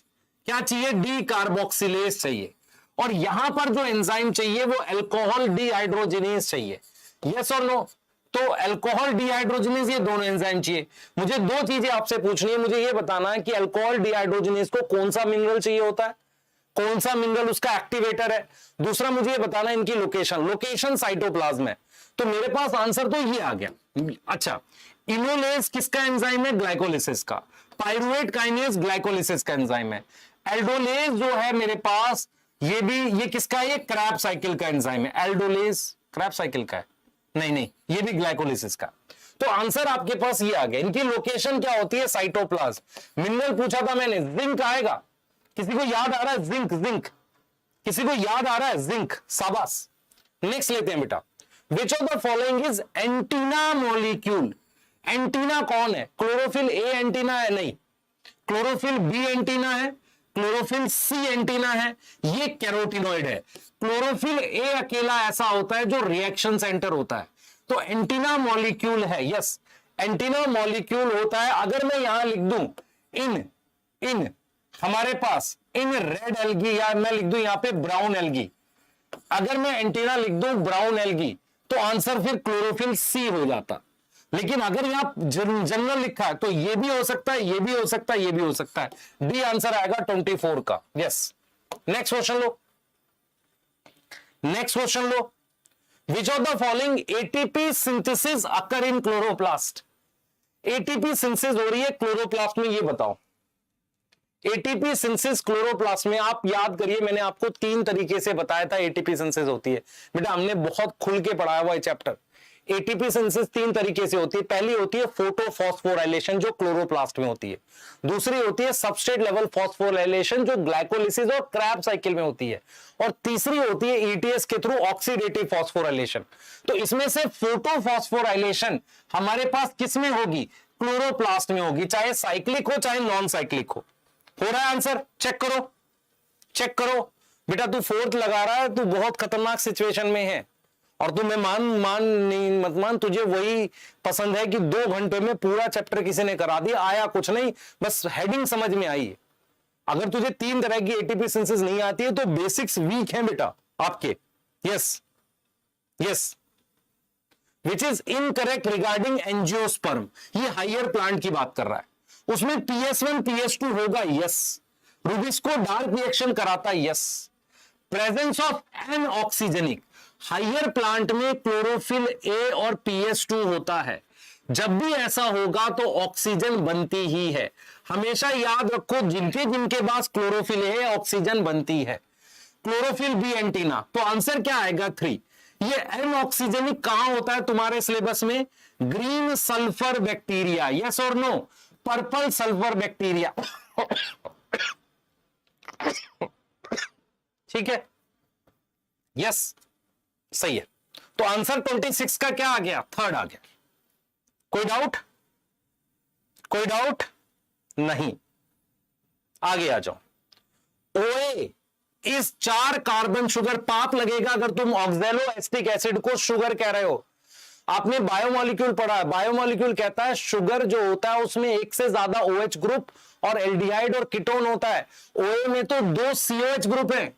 क्या चाहिए? डी कार्बोक्सिलेज चाहिए। और यहां पर जो एंजाइम चाहिए वो अल्कोहल डिहाइड्रोजिनेज चाहिए। यस और नो? तो अल्कोहल डिहाइड्रोजिनेज, ये दोनों एंजाइम चाहिए। मुझे दो चीजें आपसे पूछनी है। मुझे ये बताना है कि अल्कोहल डिहाइड्रोजिनेज को कौन सा मिनरल चाहिए होता है, कौन सा मिनरल उसका एक्टिवेटर है। दूसरा मुझे ये बताना है इनकी लोकेशन। लोकेशन साइटोप्लाज्म है। तो मेरे पास आंसर तो ये आ गया। अच्छा, इनोलेज किसका एंजाइम है? ग्लाइकोलिसिस का। पाइरुवेट काइनेज ग्लाइकोलिसिस का एंजाइम है। एल्डोलेज जो है मेरे पास, ये भी, ये किसका है? ये क्रैब साइकिल का एंजाइम है। एल्डोलेज क्रैब साइकिल का है? नहीं नहीं, ये भी ग्लाइकोलिसिस का। तो आंसर आपके पास ये आ गया। इनकी लोकेशन क्या होती है? साइटोप्लाज्म। मिनरल पूछा था मैंने, जिंक आएगा। किसी को याद आ रहा है? जिंक, जिंक किसी को याद आ रहा है? जिंक, शाबाश। नेक्स्ट लेते हैं बेटा। विच of the following is antenna molecule? Antenna कौन है? क्लोरोफिल ए एंटीना है? नहीं। क्लोरोफिल बी एंटीना है, क्लोरोफिल सी एंटीना है, ये कैरोटिनॉइड है। क्लोरोफिल ए अकेला ऐसा होता है जो रिएक्शन सेंटर होता है, तो एंटीना मॉलिक्यूल है। यस, एंटीना मॉलिक्यूल होता है। अगर मैं यहां लिख दूं इन हमारे पास इन रेड एल्गी, या मैं लिख दूं यहां पे ब्राउन एल्गी, अगर मैं एंटीना लिख दूं ब्राउन एल्गी, तो आंसर फिर क्लोरोफिल सी हो जाता। लेकिन अगर यहां जनरल लिखा है तो ये भी हो सकता है, ये भी हो सकता है, ये भी हो सकता है। डी आंसर आएगा 24 का। Yes, next question low, next question low. Which of the following ATP synthesis occur in chloroplast? ATP synthesis हो रही है क्लोरोप्लास्ट में, ये बताओ। एटीपी सिंथेसिस क्लोरोप्लास्ट में, आप याद करिए मैंने आपको 3 तरीके से बताया था एटीपी सिंथेसिस होती है। बेटा हमने बहुत खुल के पढ़ाया हुआ है चैप्टर। एटीपी सिंथेसिस 3 तरीके से होती है। पहली होती है फोटोफॉस्फोराइलेशन जो क्लोरोप्लास्ट में होती है। दूसरी होती है सबस्ट्रेट लेवल फॉस्फोराइलेशन जो ग्लाइकोलिसिस और क्रैब साइकिल में होती है। और तीसरी होती है ईटीएस के थ्रू ऑक्सीडेटिव फॉस्फोराइलेशन। तो इसमें से फोटोफॉस्फोराइलेशन हमारे पास किस में होगी? क्लोरोप्लास्ट में होगी, चाहे साइक्लिक हो चाहे नॉन साइक्लिक हो रहा है आंसर? चेक करो, चेक करो। बेटा तू 4th लगा रहा है, तू बहुत खतरनाक सिचुएशन में है। और तुम्हें मत मान, तुझे वही पसंद है कि 2 घंटे में पूरा चैप्टर किसी ने करा दिया, आया कुछ नहीं, बस हेडिंग समझ में आई है। अगर तुझे 3 तरह की एटीपी सिंथेसिस नहीं आती है तो बेसिक्स वीक है बेटा आपके। Yes yes, which is incorrect regarding angiosperm, ये हायर प्लांट की बात कर रहा है। उसमें PS1 PS2 होगा, यस। रूबिस्को डार्क रिएक्शन कराता है, yes. Presence of an oxygenic, higher plant में क्लोरोफिल ए और PS2 होता है। जब भी ऐसा होगा तो ऑक्सीजन बनती ही है। हमेशा याद रखो, जिनके जिनके पास क्लोरोफिल है ऑक्सीजन बनती है। क्लोरोफिल बी एंटीना, तो आंसर क्या आएगा? 3। ये एन ऑक्सीजनिक कहां होता है तुम्हारे सिलेबस में? ग्रीन सल्फर बैक्टीरिया, यस और नो? पर्पल सल्फर बैक्टीरिया, ठीक है, यस सही है। तो आंसर 26 का क्या आ गया? 3rd आ गया। कोई डाउट? कोई डाउट नहीं, आगे आ जाओ। ओए इस 4 कार्बन शुगर, पाप लगेगा अगर तुम ऑक्सैलो एसिटिक एसिड को शुगर कह रहे हो। आपने बायोमोलिक्यूल पढ़ा है, बायोमोलिक्यूल कहता है शुगर जो होता है उसमें 1 से ज्यादा OH ग्रुप और एल्डिहाइड और कीटोन होता है। OA में तो 2 COH ग्रुप हैं,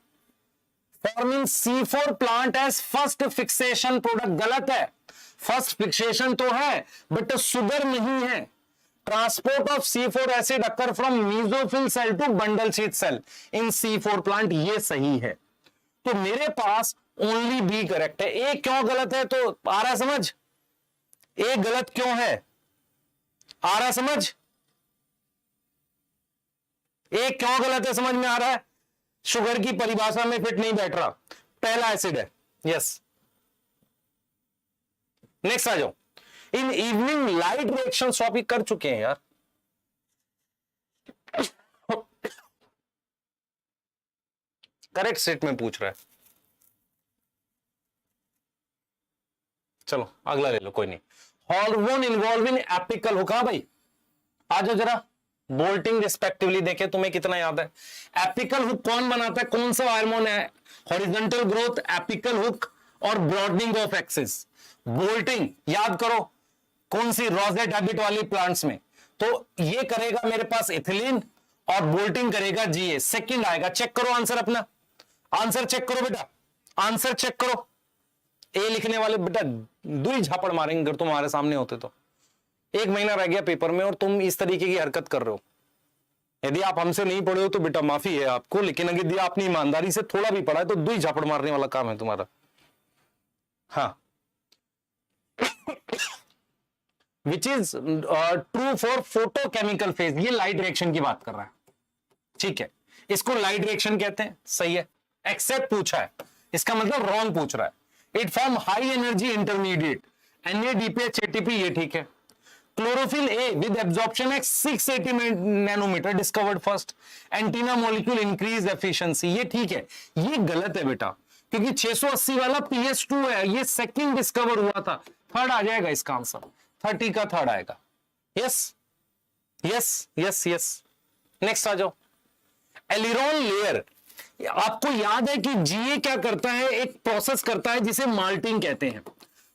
forming C4 plant as first fixation product. गलत है, फर्स्ट फिक्सेशन तो है बट शुगर नहीं है। Transport of C4 acid occur from mesophyll cell to bundle sheath cell in C4 plant, ये सही है। तो मेरे पास ओनली बी करेक्ट है। ए क्यों गलत है? तो आ रहा समझ, ए गलत क्यों है? आ रहा समझ? ए क्यों गलत है समझ में आ रहा है? शुगर की परिभाषा में फिट नहीं बैठ रहा, पहला एसिड है। यस, नेक्स्ट आ जाओ। In evening light reaction topic कर चुके हैं यार। करेक्ट स्टेटमेंट पूछ रहा है। चलो अगला ले लो, कोई नहीं। Hormone involve in apical hook, हाँ भाई आ जाओ जरा। बोल्टिंग रिस्पेक्टिवली देखे तुम्हें कितना याद है। एपिकल हुक कौन बनाता है? कौन सा हार्मोन है? हॉरिजॉन्टल ग्रोथ, एपिकल हुक और ब्रॉडनिंग ऑफ एक्सिस। बोल्टिंग याद करो कौन सी? रोजेट हैबिट वाली प्लांट्स में। तो ये करेगा मेरे पास इथिलीन और बोल्टिंग करेगा GA। सेकंड आएगा। चेक करो आंसर अपना, आंसर चेक करो बेटा, आंसर चेक करो। ए लिखने वाले बेटा दुई झापड़ मारेंगे अगर तुम्हारे सामने होते तो। 1 महीना रह गया पेपर में और तुम इस तरीके की हरकत कर रहे हो। यदि आप हमसे नहीं पढ़े हो तो बेटा माफी है आपको, लेकिन अगर आपने ईमानदारी से थोड़ा भी पढ़ा है तो दुई झापड़ मारने वाला काम है तुम्हारा। हाँ, which is true for photochemical phase, ये लाइट रिएक्शन की बात कर रहा है, ठीक है। इसको लाइट रिएक्शन कहते हैं, सही है। एक्सेप्ट पूछा है, इसका मतलब रॉन्ग पूछ रहा है। It form high energy intermediate NADPH ATP, ये ठीक है। Chlorophyll A with absorption x 680 nanometre discovered first. Antenna molecule increase efficiency, ये ठीक है। ये गलत है बेटा। क्योंकि 680 वाला PS2 है, ये सेकंड डिस्कवर हुआ था। थर्ड आ जाएगा इसका आंसर, 30 का थर्ड आएगा। Yes yes yes yes. Next आ जाओ, एलिरॉन लेयर। आपको याद है कि जीए क्या करता है, एक प्रोसेस करता है जिसे माल्टिंग कहते हैं।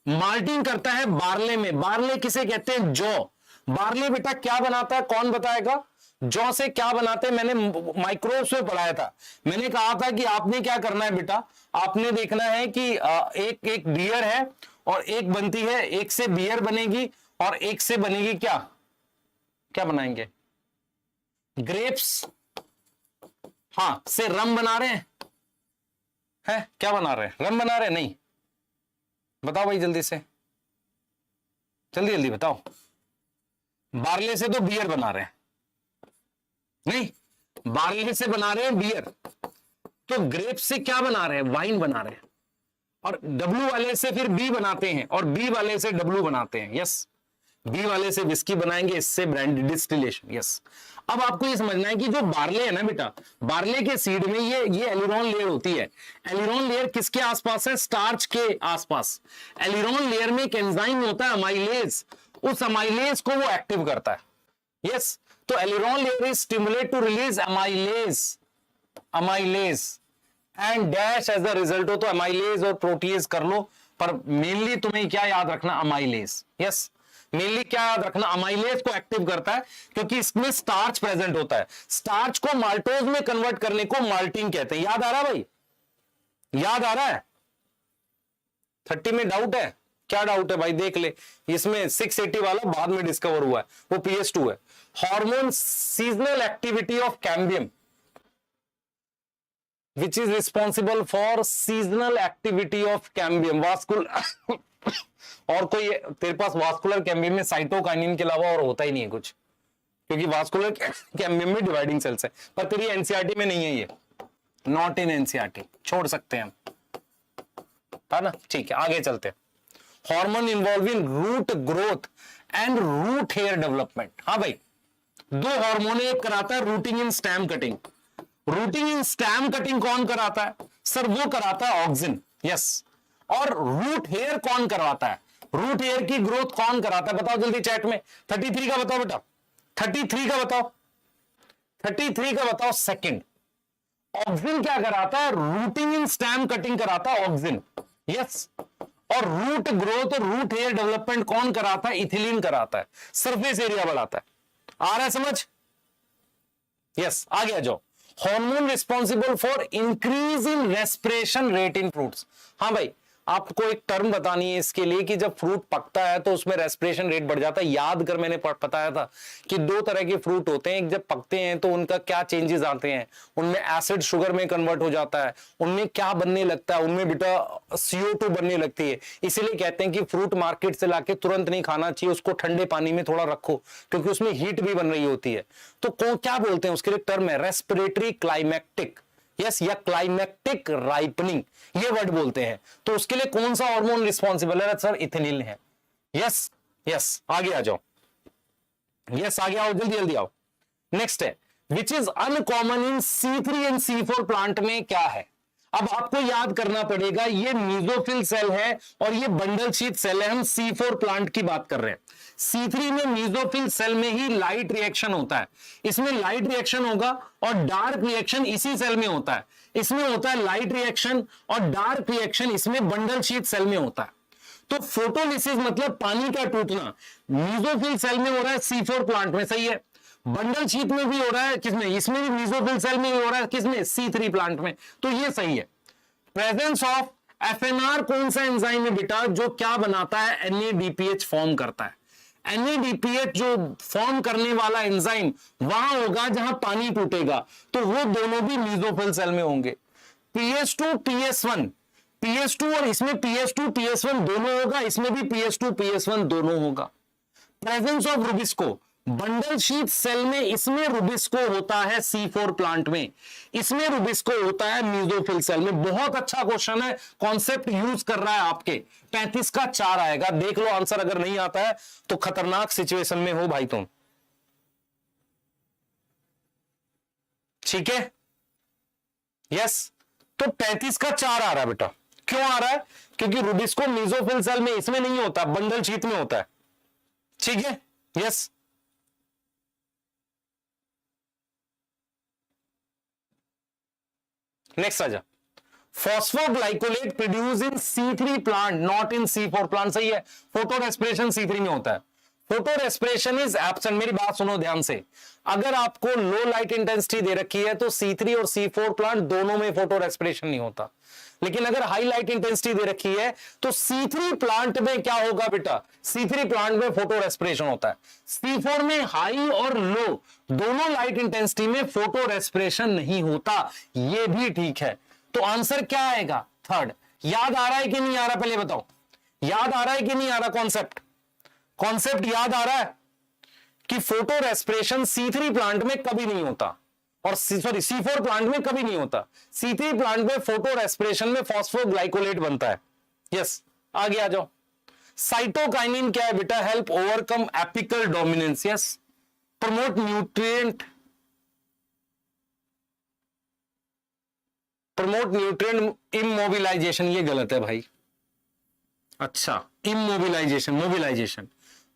माल्टिंग करता है बार्ले में। बार्ले किसे कहते हैं? जौ। बार्ले बेटा क्या बनाता है, कौन बताएगा? जौ से क्या बनाते हैं? मैंने माइक्रोब्स में पढ़ाया था। मैंने कहा था कि आपने क्या करना है बेटा, आपने देखना है कि एक एक बियर है और एक बनती है, एक से बियर बनेगी और एक से बनेगी क्या, क्या बनाएंगे? ग्रेप्स। हाँ, से रम बना रहे हैं क्या बना रहे हैं? रम बना रहे हैं? नहीं, बताओ भाई जल्दी से, जल्दी जल्दी बताओ। बार्ले से तो बियर बना रहे हैं, नहीं, बार्ले से बना रहे हैं बियर। तो ग्रेप से क्या बना रहे हैं? वाइन बना रहे हैं। और डब्लू वाले से फिर बी बनाते हैं और बी वाले से डब्लू बनाते हैं। यस, बी वाले से विस्की बनाएंगे, इससे ब्रांड डिस्टिलेशन। यस। अब आपको ये समझना है कि जो बार्ले है ना बेटा, बार्ले के सीड में ये एलिरॉन लेयर होती है। एलिरॉन लेयर किसके आसपास है? स्टार्च के आसपास। एलिरॉन लेयर में एक एंजाइम होता है अमाइलेज, उस अमाइलेज को वो एक्टिव करता है। यस, तो aleurone layer is stimulate to release amylase and dash as a result हो। तो अमाइलेज और प्रोटीज कर लो, पर मेनली तुम्हें क्या याद रखना? अमाइलेज। यस, मेनली क्या याद रखना? अमाइलेज को एक्टिव करता है, क्योंकि इसमें स्टार्च प्रेजेंट होता है। स्टार्च को माल्टोज में कन्वर्ट करने को माल्टिंग कहते हैं। याद आ रहा है भाई? याद आ रहा है? 30 में डाउट है? क्या डाउट है भाई? देख ले, इसमें 680 वाला बाद में डिस्कवर हुआ है, वो PS2 है। Hormone seasonal activity of cambium which is responsible for seasonal activity of cambium vascular और कोई तेरे पास वास्कुलर कैम्बियम में साइटोकाइनिन के अलावा और होता ही नहीं है कुछ, क्योंकि वास्कुलर कैम्बियम में डिवाइडिंग सेल्स है। पर तेरी एनसीईआरटी में नहीं है ये, नॉट इन एनसीईआरटी, छोड़ सकते हैं हम, है ना? ठीक है, आगे चलते हैं। Hormone involving root growth and root hair development. हाँ भाई, दो हार्मोन, एक कराता है rooting in stem cutting. Rooting in stem cutting कौन कराता है? सर वो कराता है ऑक्सिन। यस। और रूट हेयर कौन करवाता है? रूट हेयर की ग्रोथ कौन कराता है? बताओ जल्दी चैट में। 33 का बताओ बेटा, 33 का बताओ, 33 का बताओ। सेकंड, ऑक्सिन क्या कराता है? रूटिंग इन स्टेम कटिंग कराता है ऑक्सिन। यस। और रूट ग्रोथ और रूट हेयर डेवलपमेंट कौन कराता है? इथिलीन कराता है, सरफेस एरिया बढ़ाता है। आ रहा है समझ? यस, आगे आ जाओ। Hormone responsible for increase in respiration rate in fruits. हाँ भाई, आपको एक टर्म बतानी है इसके लिए कि जब फ्रूट पकता है तो उसमें रेस्पिरेशन रेट बढ़ जाता है। याद कर, मैंने बताया था कि दो तरह के फ्रूट होते हैं। एक जब पकते हैं तो उनका क्या चेंजेस आते हैं, उनमें एसिड शुगर में कन्वर्ट हो जाता है, उनमें क्या बनने लगता है? उनमें बेटा CO2 बनने लगती है। इसीलिए कहते हैं कि फ्रूट मार्केट से लाके तुरंत नहीं खाना चाहिए, उसको ठंडे पानी में थोड़ा रखो, क्योंकि उसमें हीट भी बन रही होती है। तो क्या बोलते हैं उसके लिए? टर्म है रेस्पिरेटरी क्लाइमैक्टिक। यस, या क्लाइमैक्टिक राइपनिंग, ये वर्ड बोलते हैं। तो उसके लिए कौन सा हार्मोन रिस्पॉन्सिबल है? सर इथेनिल है। यस यस, आगे आ जाओ। यस, आगे आओ, जल्दी जल्दी आओ। नेक्स्ट है, which is uncommon in C3 and C4 plant में क्या है? अब आपको याद करना पड़ेगा, ये मीजोफिल सेल है और ये बंडल शीथ सेल है। हम C4 प्लांट की बात कर रहे हैं। C3 में मीजोफिल सेल में ही लाइट रिएक्शन होता है, इसमें लाइट रिएक्शन होगा और डार्क रिएक्शन इसी सेल में होता है। इसमें होता है लाइट रिएक्शन और डार्क रिएक्शन इसमें बंडल शीथ सेल में होता है। तो फोटोलिसिस मतलब पानी का टूटना मीजोफिल सेल में हो रहा है C4 प्लांट में, सही है। बंडल शीथ में भी हो रहा है, किसमें? इसमें भी मीजोफिल सेल में हो रहा है, किसमें? C3 प्लांट में। तो ये सही है। प्रेजेंस ऑफ FNR कौन सा एंजाइम है बेटा जो क्या बनाता है? NADPH फॉर्म करता है। NADPH जो फॉर्म करने वाला एंजाइम वहां होगा जहां पानी टूटेगा, तो वो दोनों भी मीजोफिल सेल में होंगे। PS2 PS1, PS2 और इसमें PS2 PS1 दोनों होगा, इसमें भी PS2 PS1 दोनों होगा। Presence of rubisco, bundle sheath cell में इसमें रुबिस्को होता है C4 प्लांट में, इसमें रुबिस्को होता है मीजोफिल सेल में। बहुत अच्छा क्वेश्चन है, कॉन्सेप्ट यूज कर रहा है आपके। 35 का 4 आएगा, देख लो आंसर। अगर नहीं आता है तो खतरनाक सिचुएशन में हो भाई तुम। ठीक है, यस। तो 35 का 4 आ रहा है बेटा। क्यों आ रहा है? क्योंकि रूबिस्को मेसोफिल सेल में इसमें नहीं होता, बंडल शीथ में होता है। ठीक है, यस। नेक्स्ट आ जा। Phosphoglycolate produce in C3 plant not in C4 plant. सही है, फोटो रेस्पिरेशन C3 में होता है। Photo respiration is absent. मेरी बात सुनो ध्यान से, अगर आपको लो लाइट इंटेंसिटी दे रखी है तो C3 और C4 प्लांट दोनों में फोटो रेस्पिरेशन नहीं होता। लेकिन अगर हाई लाइट इंटेंसिटी दे रखी है तो C3 प्लांट में क्या होगा बेटा? C3 प्लांट में फोटो रेस्पिरेशन होता है। C4 में हाई और लो दोनों लाइट इंटेंसिटी में फोटो रेस्पिरेशन नहीं होता। यह भी ठीक है। तो आंसर क्या आएगा? थर्ड। याद आ रहा है कि नहीं आ रहा? पहले बताओ, याद आ रहा है कि नहीं आ रहा? कॉन्सेप्ट याद आ रहा है कि फोटो रेस्पिरेशन C3 प्लांट में कभी नहीं होता, और C4 प्लांट में कभी नहीं होता। C3 प्लांट में फोटो रेस्पिरेशन में फॉस्फोग्लाइकोलेट बनता है। यस, आगे आ जाओ। साइटोकाइनिन क्या है बेटा? Help overcome apical dominance. Yes, promote nutrient immobilisation. ये गलत है भाई। अच्छा, मोबिलाइजेशन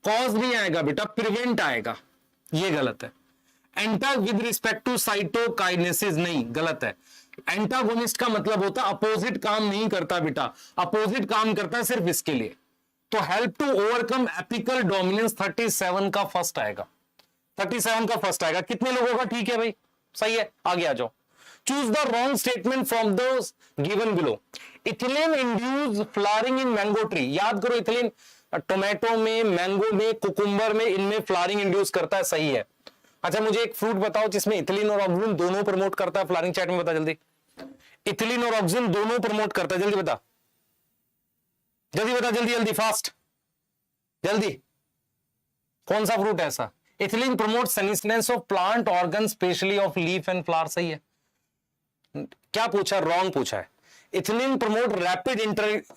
कॉज नहीं आएगा बेटा, प्रिवेंट आएगा। ये गलत है। एंटा विद रिस्पेक्ट टू साइटोकाइनेसिस, नहीं, गलत है। एंटागोनिस्ट का मतलब होता है अपोजिट काम नहीं करता बेटा, अपोजिट काम करता है सिर्फ इसके लिए। तो help to overcome apical dominance 37 का फर्स्ट आएगा। 37 का फर्स्ट आएगा। कितने लोगों का ठीक है भाई? सही है, आगे आ जाओ। Choose the wrong statement from the given below. Ethylene induce flowering in mango tree. याद करो, इथिलीन टोमेटो में, मैंगो में, कुकुम्बर में, इनमें फ्लावरिंग इंड्यूस करता है। सही है। अच्छा, मुझे एक फ्रूट बताओ जिसमें इथिलीन और ऑक्सिन दोनों प्रमोट करता है फ्लावरिंग। चैट में बता जल्दी। इथिलीन और ऑक्सिन दोनों प्रमोट करता है, जल्दी बता, जल्दी बता, जल्दी जल्दी, फास्ट, जल्दी। कौन सा फ्रूट है ऐसा? Ethylene promote senescence of plant organ specially of leaf and flower. सही है। क्या पूछा? रॉन्ग पूछा है। इथिलीन प्रमोट रैपिड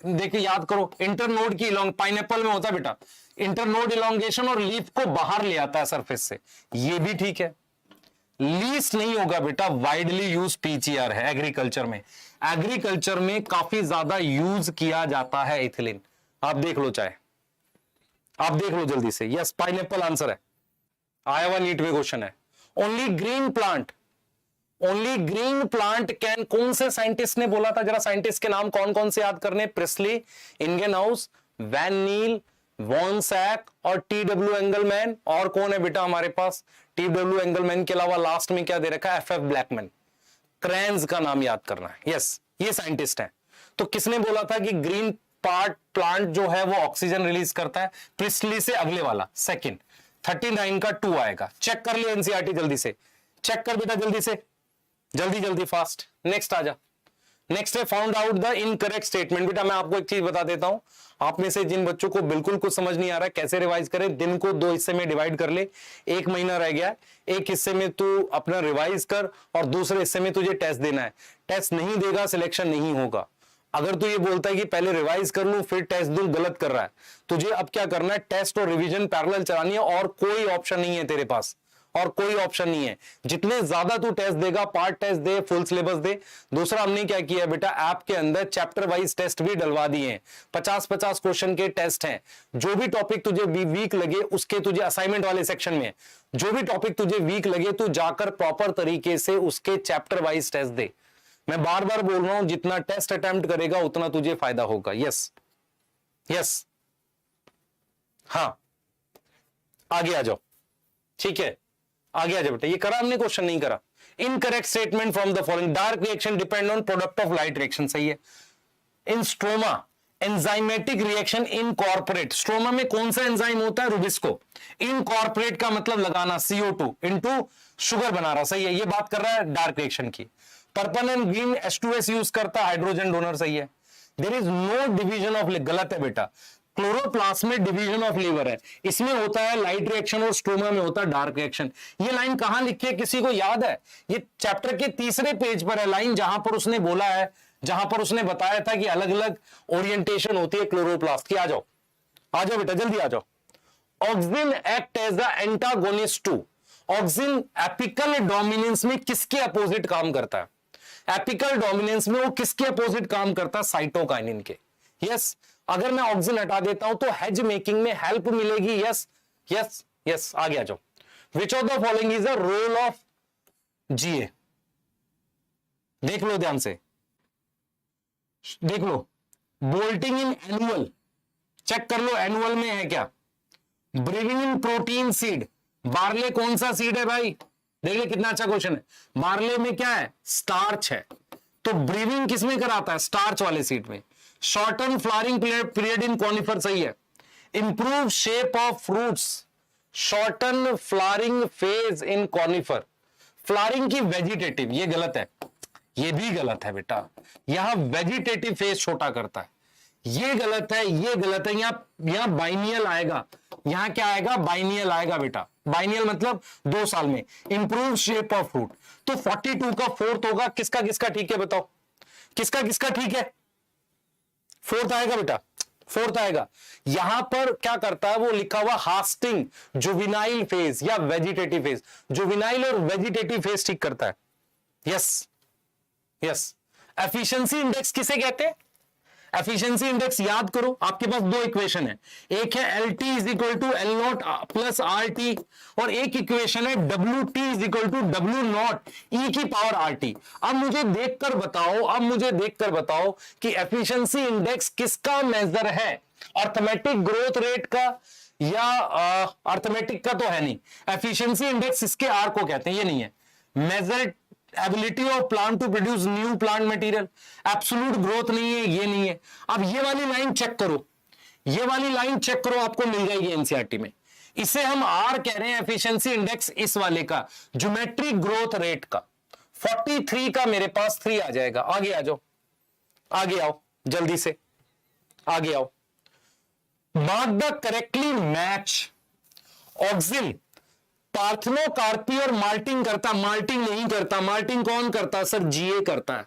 देखिए, याद करो, इंटरनोड की पाइनएप्पल में होता है बेटा, इंटरनोड इलोंगेशन और लीफ को बाहर ले आता है सरफेस से। ये भी ठीक है। लीस्ट नहीं होगा बेटा, वाइडली यूज पीजीआर है एग्रीकल्चर में। एग्रीकल्चर में काफी ज्यादा यूज किया जाता है इथिलीन। आप देख लो, चाहे आप देख लो जल्दी से। यस, पाइनएप्पल आंसर है। आया हुआ नीट में क्वेश्चन है। ओनली ग्रीन प्लांट कैन, कौन से साइंटिस्ट ने बोला था? जरा साइंटिस्ट के नाम कौन कौन से याद करने? प्रिस्ली, इंगेनहाउस, वैन नील, वॉन सैक और TW एंगलमैन। और कौन है बेटा हमारे पास? TW एंगलमैन के अलावा लास्ट में क्या दे रखा है? FF Blackman. क्रेन्स का नाम याद करना है। यस, ये साइंटिस्ट हैं। तो किसने बोला था कि ग्रीन प्लांट जो है वो ऑक्सीजन रिलीज करता है? प्रिस्ली से अगले वाला, सेकंड। 39 का 2 आएगा। चेक कर ले एनसीईआरटी, जल्दी से चेक कर बेटा, जल्दी से, जल्दी जल्दी, फास्ट। नेक्स्ट आ जा। नेक्स्ट है found out the incorrect statement. बेटा मैं आपको एक चीज बता देता हूं, आप में से जिन बच्चों को बिल्कुल कुछ समझ नहीं आ रहा है कैसे रिवाइज करें, दिन को 2 हिस्से में डिवाइड कर ले। 1 महीना रह गया है, एक हिस्से में तू अपना रिवाइज कर और दूसरे हिस्से में तुझे टेस्ट देना है। टेस्ट नहीं देगा सिलेक्शन नहीं होगा। अगर तू ये बोलता है कि पहले रिवाइज कर लूं फिर टेस्ट दूं, गलत कर रहा है। तुझे अब क्या करना है? टेस्ट और रिवीजन पैरेलल चलानी है, और कोई ऑप्शन नहीं है तेरे पास, और कोई ऑप्शन नहीं है। जितने ज्यादा तू टेस्ट देगा, पार्ट टेस्ट दे, फुल सिलेबस दे। दूसरा हमने क्या किया बेटा, ऐप के अंदर चैप्टर वाइज टेस्ट भी डलवा दिए हैं। 50-50 क्वेश्चन के टेस्ट हैं। जो भी टॉपिक तुझे वीक लगे उसके तुझे असाइनमेंट वाले सेक्शन में, जो भी टॉपिक तुझे वीक लगे तू जाकर प्रॉपर तरीके से उसके चैप्टर वाइज टेस्ट दे। मैं बार बार बोल रहा हूं, जितना टेस्ट अटेम्प्ट करेगा उतना तुझे फायदा होगा। यस यस, हाँ, आगे आ जाओ। ठीक है, आगे आ जाओ बेटा। ये करा हमने, क्वेश्चन नहीं करा। Incorrect statement from the following. Dark reaction depend on product of light reaction. सही है। इन stroma enzymatic reaction incorporate. Stroma में कौन सा एंजाइम होता है? रूबिस्को। इनकॉर्पोरेट का मतलब लगाना, CO2 इनटू शुगर बना रहा। सही है, ये बात कर रहा है डार्क रिएक्शन की। Purple and green H2S use करता है, हाइड्रोजन डोनर। सही है। There is no division of, गलत है बेटा। क्लोरोप्लास्ट में डिवीजन ऑफ लीवर है, इसमें होता है लाइट रिएक्शन और स्ट्रोमा में होता है डार्क रिएक्शन। ये लाइन कहां लिखी है, किसी को याद है? ये चैप्टर के 3रे पेज पर है लाइन, जहां पर उसने बोला है, जहां पर उसने बताया था कि अलग अलग ओरिएंटेशन होती है क्लोरोप्लास्ट की। आ जाओ, आ जाओ बेटा, जल्दी आ जाओ। Auxin act as the antagonist to. Auxin apical dominance में किसके अपोजिट काम करता है? एपिकल डोमिनेंस में वो किसके अपोजिट काम करता है? साइटोकाइनिन के। यस, अगर मैं ऑक्सिन हटा देता हूं तो हेज मेकिंग में हेल्प मिलेगी। यस यस यस, आगे आ जाओ। Which of the following is the role of GA? देख लो ध्यान से, देख लो। बोल्टिंग इन एनुअल, चेक कर लो एनुअल में है क्या। Brewing in protein seed, barley कौन सा सीड है भाई? देख ले कितना अच्छा क्वेश्चन है। बार्ले में क्या है? स्टार्च है, तो ब्रीविंग किसमें कराता है? स्टार्च वाले सीड में। Shorten flowering period in conifer, सही है। Improve shape of fruits, shorten flowering phase in conifer. Flowering की वेजिटेटिव, ये गलत है, ये भी गलत है बेटा। यहां वेजिटेटिव फेज छोटा करता है, ये गलत है, ये गलत है। यहां बाइनियल आएगा, यहां क्या आएगा? बाइनियल आएगा बेटा। बाइनियल मतलब 2 साल में। इंप्रूव शेप ऑफ फ्रूट, तो 42 का फोर्थ होगा। किसका किसका ठीक है बताओ? किसका किसका ठीक है? फोर्थ आएगा बेटा, फोर्थ आएगा। यहां पर क्या करता है? वो लिखा हुआ हास्टिंग जुविनाइल फेज या वेजिटेटिव फेज। जुविनाइल और वेजिटेटिव फेज ठीक करता है। Yes yes. एफिशिएंसी इंडेक्स किसे कहते हैं? एफिशिएंसी इंडेक्स याद करो, आपके पास 2 इक्वेशन है। एक है L T is equal to L naught plus R T, और एक इक्वेशन है W T is equal to W naught e की पावर आर टी। अब मुझे देखकर बताओ कि एफिशिएंसी इंडेक्स किसका मेजर है? अर्थमेटिक ग्रोथ रेट का या अर्थमेटिक का तो है नहीं। एफिशिएंसी इंडेक्स इसके आर को कहते हैं, ये नहीं है। Major ability of plant to produce new plant material, absolute growth नहीं है, ये नहीं है। अब ये वाली लाइन चेक करो, ये वाली लाइन चेक करो, आपको मिल जाएगी एनसीईआरटी में। इसे हम आर कह रहे हैं, एफिशिएंसी इंडेक्स इस वाले का, ज्योमेट्रिक ग्रोथ रेट का। 43 का मेरे पास 3 आ जाएगा। आगे आ जाओ, आगे आओ, जल्दी से आगे आओ। Mark the correctly match auxin, parthenocarpy और माल्टिंग करता। माल्टिंग नहीं करता। माल्टिंग कौन करता? सर जीए करता है।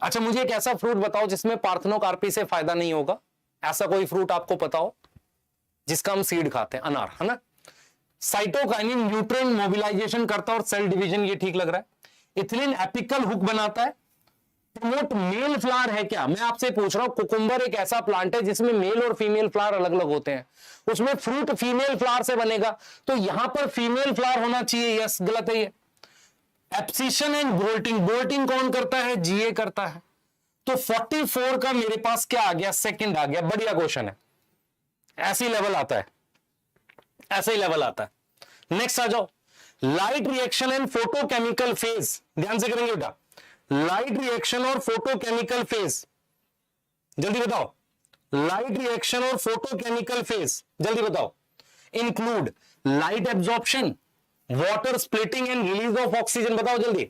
अच्छा, मुझे एक ऐसा फ्रूट बताओ जिसमें पार्थनोकार्पी से फायदा नहीं होगा। ऐसा कोई फ्रूट आपको पता हो जिसका हम सीड खाते हैं? अनार है ना। साइटोकाइनिन न्यूट्रिएंट मोबिलाइजेशन करता है और सेल डिवीजन, ये ठीक लग रहा है। इथिलीन एपिकल हुक बनाता है। प्रमोट मेल फ्लावर है क्या? मैं आपसे पूछ रहा हूं। कुकुम्बर एक ऐसा प्लांट है जिसमें मेल और फीमेल फ्लावर अलग अलग होते हैं, उसमें फ्रूट फीमेल फ्लावर से बनेगा, तो यहां पर फीमेल फ्लावर होना चाहिए। यस, गलत है ये। एप्सिशन एंड बोल्टिंग, बोल्टिंग कौन करता है? जीए करता है। तो 44 का मेरे पास क्या आ गया? सेकंड आ गया। बढ़िया क्वेश्चन है, ऐसे ही लेवल आता है, ऐसे ही लेवल आता है। नेक्स्ट आ जाओ। Light reaction and photochemical phase, ध्यान से करेंगे बेटा। लाइट रिएक्शन और फोटोकेमिकल फेज, जल्दी बताओ। लाइट रिएक्शन और फोटोकेमिकल फेज, जल्दी बताओ। Include light absorption, water splitting and release of oxygen, बताओ जल्दी।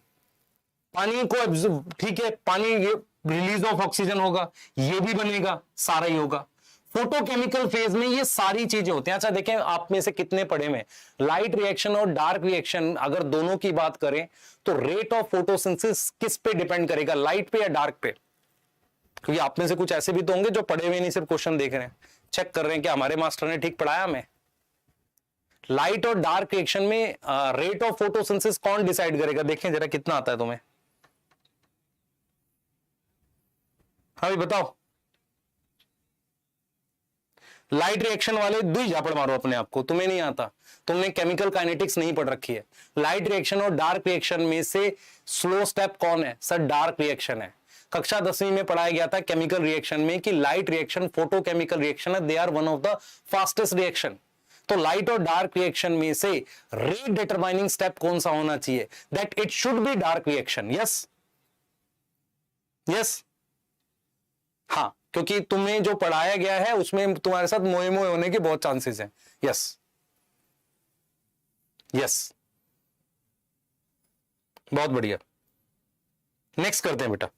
पानी को, ठीक है, पानी रिलीज ऑफ ऑक्सीजन होगा, ये भी बनेगा, सारा ही होगा। फोटोकेमिकल फेज में ये सारी चीजें होती हैं। अच्छा देखें, आप में से कितने पढ़े में लाइट रिएक्शन और डार्क रिएक्शन, अगर दोनों की बात करें तो रेट ऑफ फोटोसिंथेसिस किस पे डिपेंड करेगा? लाइट पे या डार्क पे? क्योंकि आप में से कुछ ऐसे भी तो होंगे जो पढ़े हुए नहीं, सिर्फ क्वेश्चन देख रहे हैं, चेक कर रहे हैं कि हमारे मास्टर ने ठीक पढ़ाया हमें। लाइट और डार्क रिएक्शन में रेट ऑफ फोटोसिंथेसिस कौन डिसाइड करेगा? देखें जरा कितना आता है तुम्हें। हाँ भी बताओ। लाइट रिएक्शन वाले दुई झापड़ मारो अपने आप को, तुम्हें नहीं आता, तुमने केमिकल काइनेटिक्स नहीं पढ़ रखी है। लाइट रिएक्शन और डार्क रिएक्शन में से स्लो स्टेप कौन है? सर डार्क रिएक्शन है। कक्षा 10वीं में पढ़ाया गया था केमिकल रिएक्शन में कि लाइट रिएक्शन फोटोकेमिकल रिएक्शन है, they are one of the fastest reaction. तो लाइट और डार्क रिएक्शन में से रेट डिटरमाइनिंग स्टेप कौन सा होना चाहिए? That it should be dark reaction. Yes yes, हाँ, क्योंकि तुम्हें जो पढ़ाया गया है उसमें तुम्हारे साथ मोए मोए होने के बहुत चांसेस हैं। यस यस, बहुत बढ़िया। नेक्स्ट करते हैं बेटा,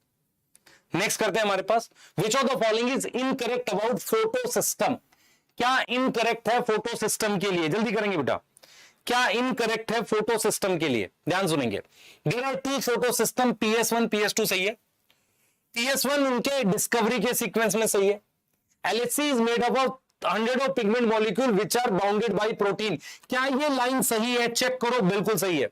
नेक्स्ट करते हैं हमारे पास। Which of the following is incorrect about photo system? क्या इनकरेक्ट है फोटो सिस्टम के लिए? जल्दी करेंगे बेटा, क्या इनकरेक्ट है फोटो सिस्टम के लिए? ध्यान सुनेंगे। There are 2 photo system, PS1 PS2, सही है। PS1 उनके डिस्कवरी के सीक्वेंस में सही है। LHC is made up of 100 of pigment molecule which are bounded by protein. क्या ये लाइन सही है? चेक करो, बिल्कुल सही है।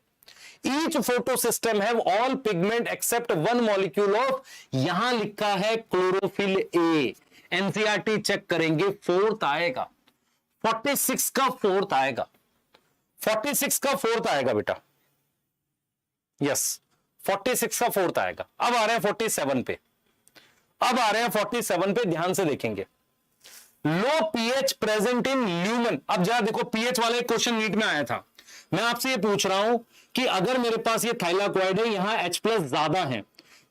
Each photo system have all pigment except one molecule of, यहां लिखा है क्लोरोफिल ए। एनसीईआरटी चेक करेंगे, फोर्थ आएगा, 46 का फोर्थ आएगा, 46 का फोर्थ आएगा बेटा, यस 46 का फोर्थ आएगा। अब आ रहे हैं 47 पे, अब आ रहे हैं 47 पे, ध्यान से देखेंगे। लो पीएच प्रेजेंट इन ल्यूमन। अब जरा देखो, पीएच वाले क्वेश्चन नीट में आया था, मैं आपसे ये पूछ रहा हूं कि अगर मेरे पास ये थाइलाकोइड है, यहां H+ ज्यादा है,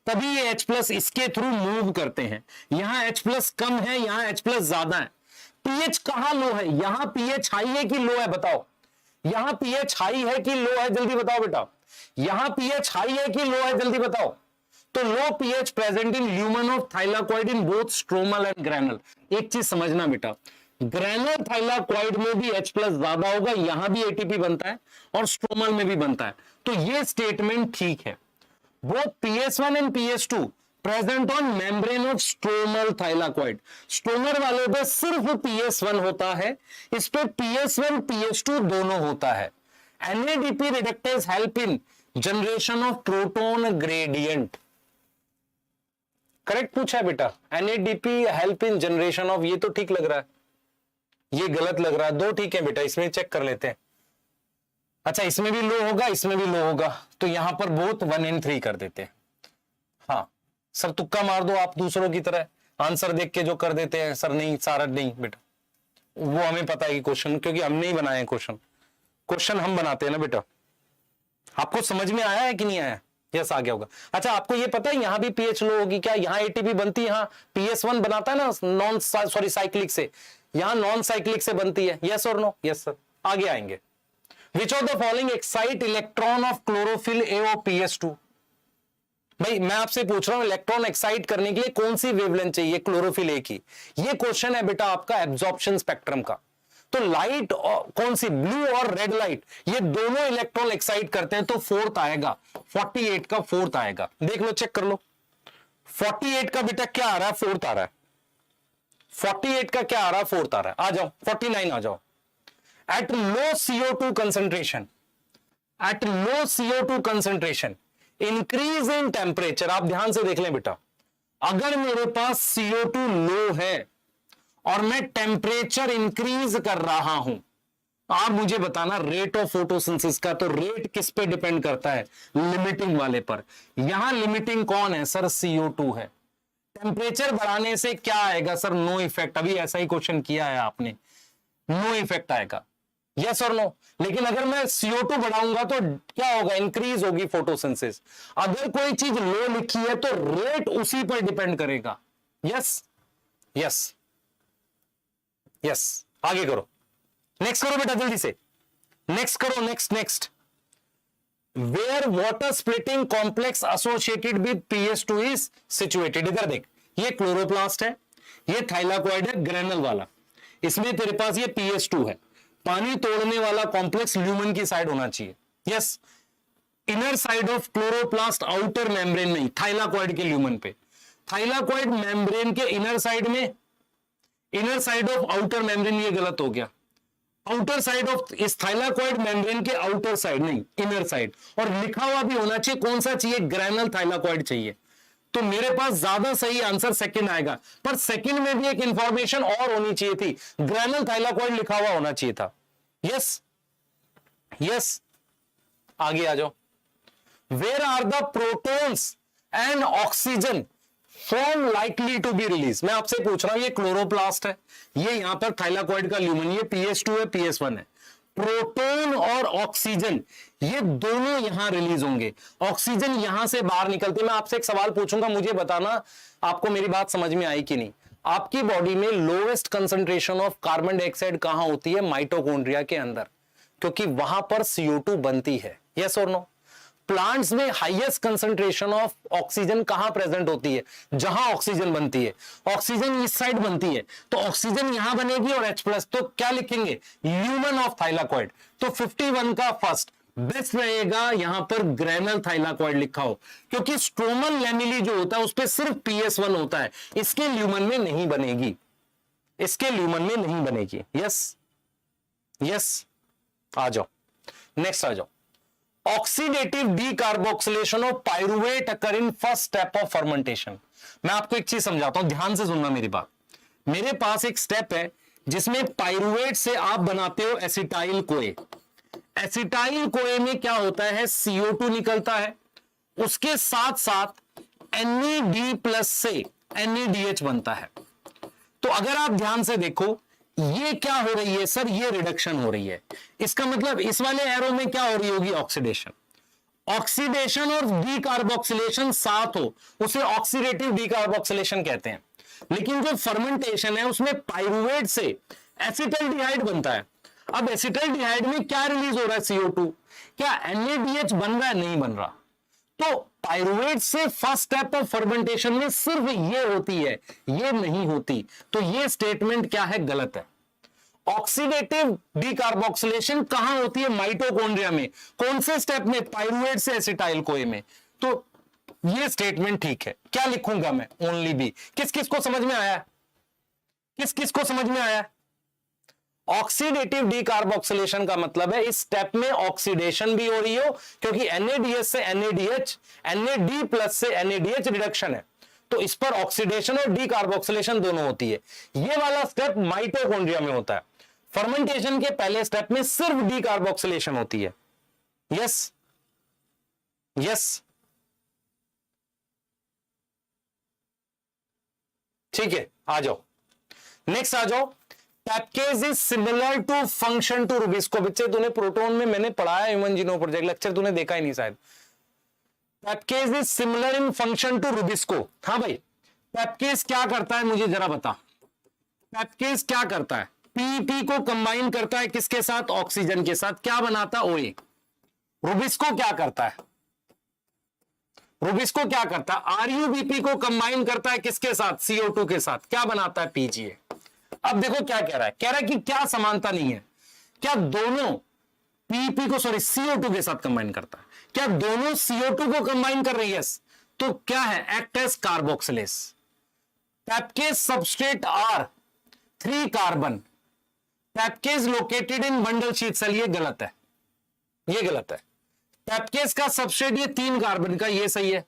तभी ये H+ इसके थ्रू मूव करते हैं। यहां H+ कम है, यहां H+ ज्यादा है। पीएच कहां लो है? यहां पीएच हाई है कि लो है? बताओ, यहां पीएच हाई है कि लो है? जल्दी बताओ बेटा, यहां पीएच हाई है कि लो है? जल्दी बताओ। तो low pH present in lumen of thylakoid in both stromal and granal. एक चीज समझना बेटा, ग्रैनल थाइलाकोइड में भी H+ ज्यादा होगा, यहां भी एटीपी बनता है और स्ट्रोमल में भी बनता है, तो ये स्टेटमेंट ठीक है। Both PS1 and PS2 present on membrane of stromal thylakoid. Stromal वाले पे सिर्फ PS1 होता है, इस पे PS1 PS2 दोनों होता है। NADP reductase help in generation of proton gradient. Correct पूछा है बेटा, NADP help in generation of, ये तो ठीक लग रहा है, ये गलत लग रहा है, दो ठीक है बेटा, इसमें चेक कर लेते हैं। अच्छा, इसमें भी लो होगा, इसमें भी लो होगा, तो यहां पर बोथ 1 and 3 कर देते हैं। हाँ सर, तुक्का मार दो आप दूसरों की तरह, आंसर देख के जो कर देते हैं सर, नहीं सारा नहीं बेटा, वो हमें पता है कि क्वेश्चन, क्योंकि हमने ही बनाए क्वेश्चन, क्वेश्चन हम बनाते हैं ना बेटा। आपको समझ में आया है कि नहीं आया? यस, आ गया होगा। अच्छा, आपको ये पता है यहां भी पीएच लो होगी क्या? यहां एटीपी बनती है, यहां PS1 बनाता है ना नॉन साइक्लिक से, यहां नॉन साइक्लिक से बनती है। यस और नो? Yes sir. आगे आएंगे। Which of the following excite electron of chlorophyll ए और PS2? भाई मैं आपसे पूछ रहा हूं, इलेक्ट्रॉन एक्साइट करने के लिए कौन सी वेवलेंथ चाहिए क्लोरोफिल ए की? ये क्वेश्चन है बेटा आपका एब्जॉर्प्शन स्पेक्ट्रम का। तो लाइट कौन सी, ब्लू और रेड लाइट, ये दोनों इलेक्ट्रॉन एक्साइट करते हैं, तो फोर्थ आएगा, 48 का फोर्थ आएगा। देख लो, चेक कर लो, 48 का बेटा क्या आ रहा है? फोर्थ आ रहा है। 48 का क्या आ रहा है? फोर्थ आ रहा है। आ जाओ 49 आ जाओ। At low CO2 concentration, at low CO2 concentration increase in temperature. आप ध्यान से देख लें बेटा, अगर मेरे पास CO2 लो है और मैं टेम्परेचर इंक्रीज कर रहा हूं, आप मुझे बताना रेट ऑफ फोटोसिंथेसिस का, तो रेट किस पे डिपेंड करता है? लिमिटिंग वाले पर। यहां लिमिटिंग कौन है सर? CO2 है। टेम्परेचर बढ़ाने से क्या आएगा सर? No effect. अभी ऐसा ही क्वेश्चन किया है आपने, नो इफेक्ट आएगा। यस और नो? लेकिन अगर मैं CO2 बढ़ाऊंगा तो क्या होगा? इंक्रीज होगी फोटोसिंथेसिस। अगर कोई चीज लो लिखी है तो रेट उसी पर डिपेंड करेगा। Yes yes yes. आगे करो, नेक्स्ट करो बेटा जल्दी से, नेक्स्ट करो, next. Where water splitting complex associated with PS2 is situated. इधर देख, ये क्लोरोप्लास्ट है, ये थाइलाकोइड है ग्रेनल वाला, इसमें तेरे पास ये PS2 है। पानी तोड़ने वाला कॉम्प्लेक्स ल्यूमन की साइड होना चाहिए। Yes, inner side of chloroplast, outer membrane में, थाइलाकोइड के ल्यूमन पे। थाइलाकोइड मेम्ब्रेन के इनर साइड में, inner side of outer membrane, ये गलत हो गया, आउटर साइड ऑफ इस थाइलाकोइड मेम्ब्रेन के आउटर साइड नहीं, इनर साइड। और लिखा हुआ भी होना चाहिए, कौन सा चाहिए? ग्रैनल थाइलाकोइड चाहिए। तो मेरे पास ज्यादा सही आंसर सेकंड आएगा, पर सेकंड में भी एक इंफॉर्मेशन और होनी चाहिए थी, ग्रैनल थाइलाकोइड लिखा हुआ होना चाहिए था। यस यस, आगे आ जाओ। Where are the protons and oxygen from likely to be release? मैं आपसे पूछ रहा हूं, ये क्लोरोप्लास्ट है, ये यहां पर थाइलाकोइड का ल्यूमन, ये PS2 है, PS1 है। प्रोटॉन और ऑक्सीजन ये दोनों यहां रिलीज होंगे, ऑक्सीजन यहां से बाहर निकलती है। मैं आपसे एक सवाल पूछूंगा, मुझे बताना आपको मेरी बात समझ में आई कि नहीं। आपकी बॉडी में lowest concentration of carbon dioxide कहां होती है? माइटोकॉन्ड्रिया के अंदर, क्योंकि वहां पर CO2 बनती है। यस और नो? प्लांट्स में हाईएस्ट कंसंट्रेशन ऑफ ऑक्सीजन कहां प्रेजेंट होती है? जहां ऑक्सीजन बनती है। ऑक्सीजन इस साइड बनती है, तो ऑक्सीजन यहां बनेगी और H+, तो क्या लिखेंगे? Lumen of thylakoid. तो 51 का फर्स्ट बेस्ट रहेगा, यहां पर ग्रैनल थाइलाकोइड लिखा हो, क्योंकि स्ट्रोमल लैमेली जो होता है उस पर सिर्फ PS1 होता है, इसके ल्यूमन में नहीं बनेगी, इसके ल्यूमन में नहीं बनेगी। यस यस, आ जाओ नेक्स्ट, आ जाओ। Oxidative decarboxylation of pyruvate occur in first step of fermentation. मैं आपको एक चीज समझाता हूं, ध्यान से सुनना मेरी बात। मेरे पास एक स्टेप है जिसमें पायरुवेट से आप बनाते हो एसिटाइल कोए। एसिटाइल कोए में क्या होता है, CO2 निकलता है, उसके साथ साथ NAD+ से NADH बनता है। तो अगर आप ध्यान से देखो, ये क्या हो रही है सर, ये रिडक्शन हो रही है। इसका मतलब इस वाले एरो में क्या हो रही होगी, ऑक्सीडेशन। ऑक्सीडेशन और डीकार्बोक्सिलेशन साथ हो, उसे ऑक्सीडेटिव डीकार्बोक्सिलेशन कहते हैं। लेकिन जो फर्मेंटेशन है उसमें पायरुवेट से एसिटल्डिहाइड बनता है। अब एसिटल्डिहाइड में क्या रिलीज हो रहा है, CO2। क्या NADH बन रहा है, नहीं बन रहा। तो पायरुवेट से फर्स्ट स्टेप ऑफ फर्मेंटेशन में सिर्फ ये होती है, ये नहीं होती। तो ये स्टेटमेंट क्या है, गलत है। ऑक्सीडेटिव डीकार्बोक्सिलेशन कहां होती है, माइटोकॉन्ड्रिया में। कौन से स्टेप में, पायरुवेट से एसिटाइल कोए में। तो ये स्टेटमेंट ठीक है। क्या लिखूंगा मैं, ओनली बी। किस किस को समझ में आया, किस किस को समझ में आया। ऑक्सीडेटिव डीकार्बोक्सिलेशन का मतलब है इस स्टेप में ऑक्सीडेशन भी हो रही हो, क्योंकि NADH से NADH, NAD+ से NADH रिडक्शन है, तो इस पर ऑक्सीडेशन और डीकार्बोक्सिलेशन दोनों होती है। ये वाला स्टेप माइटोकॉन्ड्रिया में होता है। फर्मेंटेशन के पहले स्टेप में सिर्फ डीकार्बोक्सिलेशन होती है। यस यस, ठीक है, आ जाओ नेक्स्ट, आ जाओ। PEPcase is similar to function to rubisco. बच्चे तूने प्रोटोन में मैंने पढ़ाया ह्यूमन जीनोम प्रोजेक्ट, लेक्चर तूने देखा ही नहीं शायद। PEPcase is similar in function to rubisco. हाँ भाई, पैपकेज क्या करता है मुझे जरा बता। पैपकेज क्या करता है, पीपी को कंबाइन करता है किसके साथ, ऑक्सीजन के साथ, क्या बनाता है, OA। रुबिस्को क्या करता है, रुबिस्को क्या करता है, RUBP को कंबाइन करता है किसके साथ, CO2 के साथ, क्या बनाता है, PGA। अब देखो क्या कह रहा है, कह रहा है कि क्या समानता नहीं है, क्या दोनों पीपी को सॉरी CO2 के साथ कंबाइन करता है, क्या दोनों CO2 को कंबाइन कर रही है, तो क्या है, act as carboxylase. PEPcase substrate R 3 carbon, PEPcase located in bundle sheath cell, ये गलत है, ये गलत है। पैपकेज का सबस्ट्रेट ये 3 कार्बन का, ये सही है।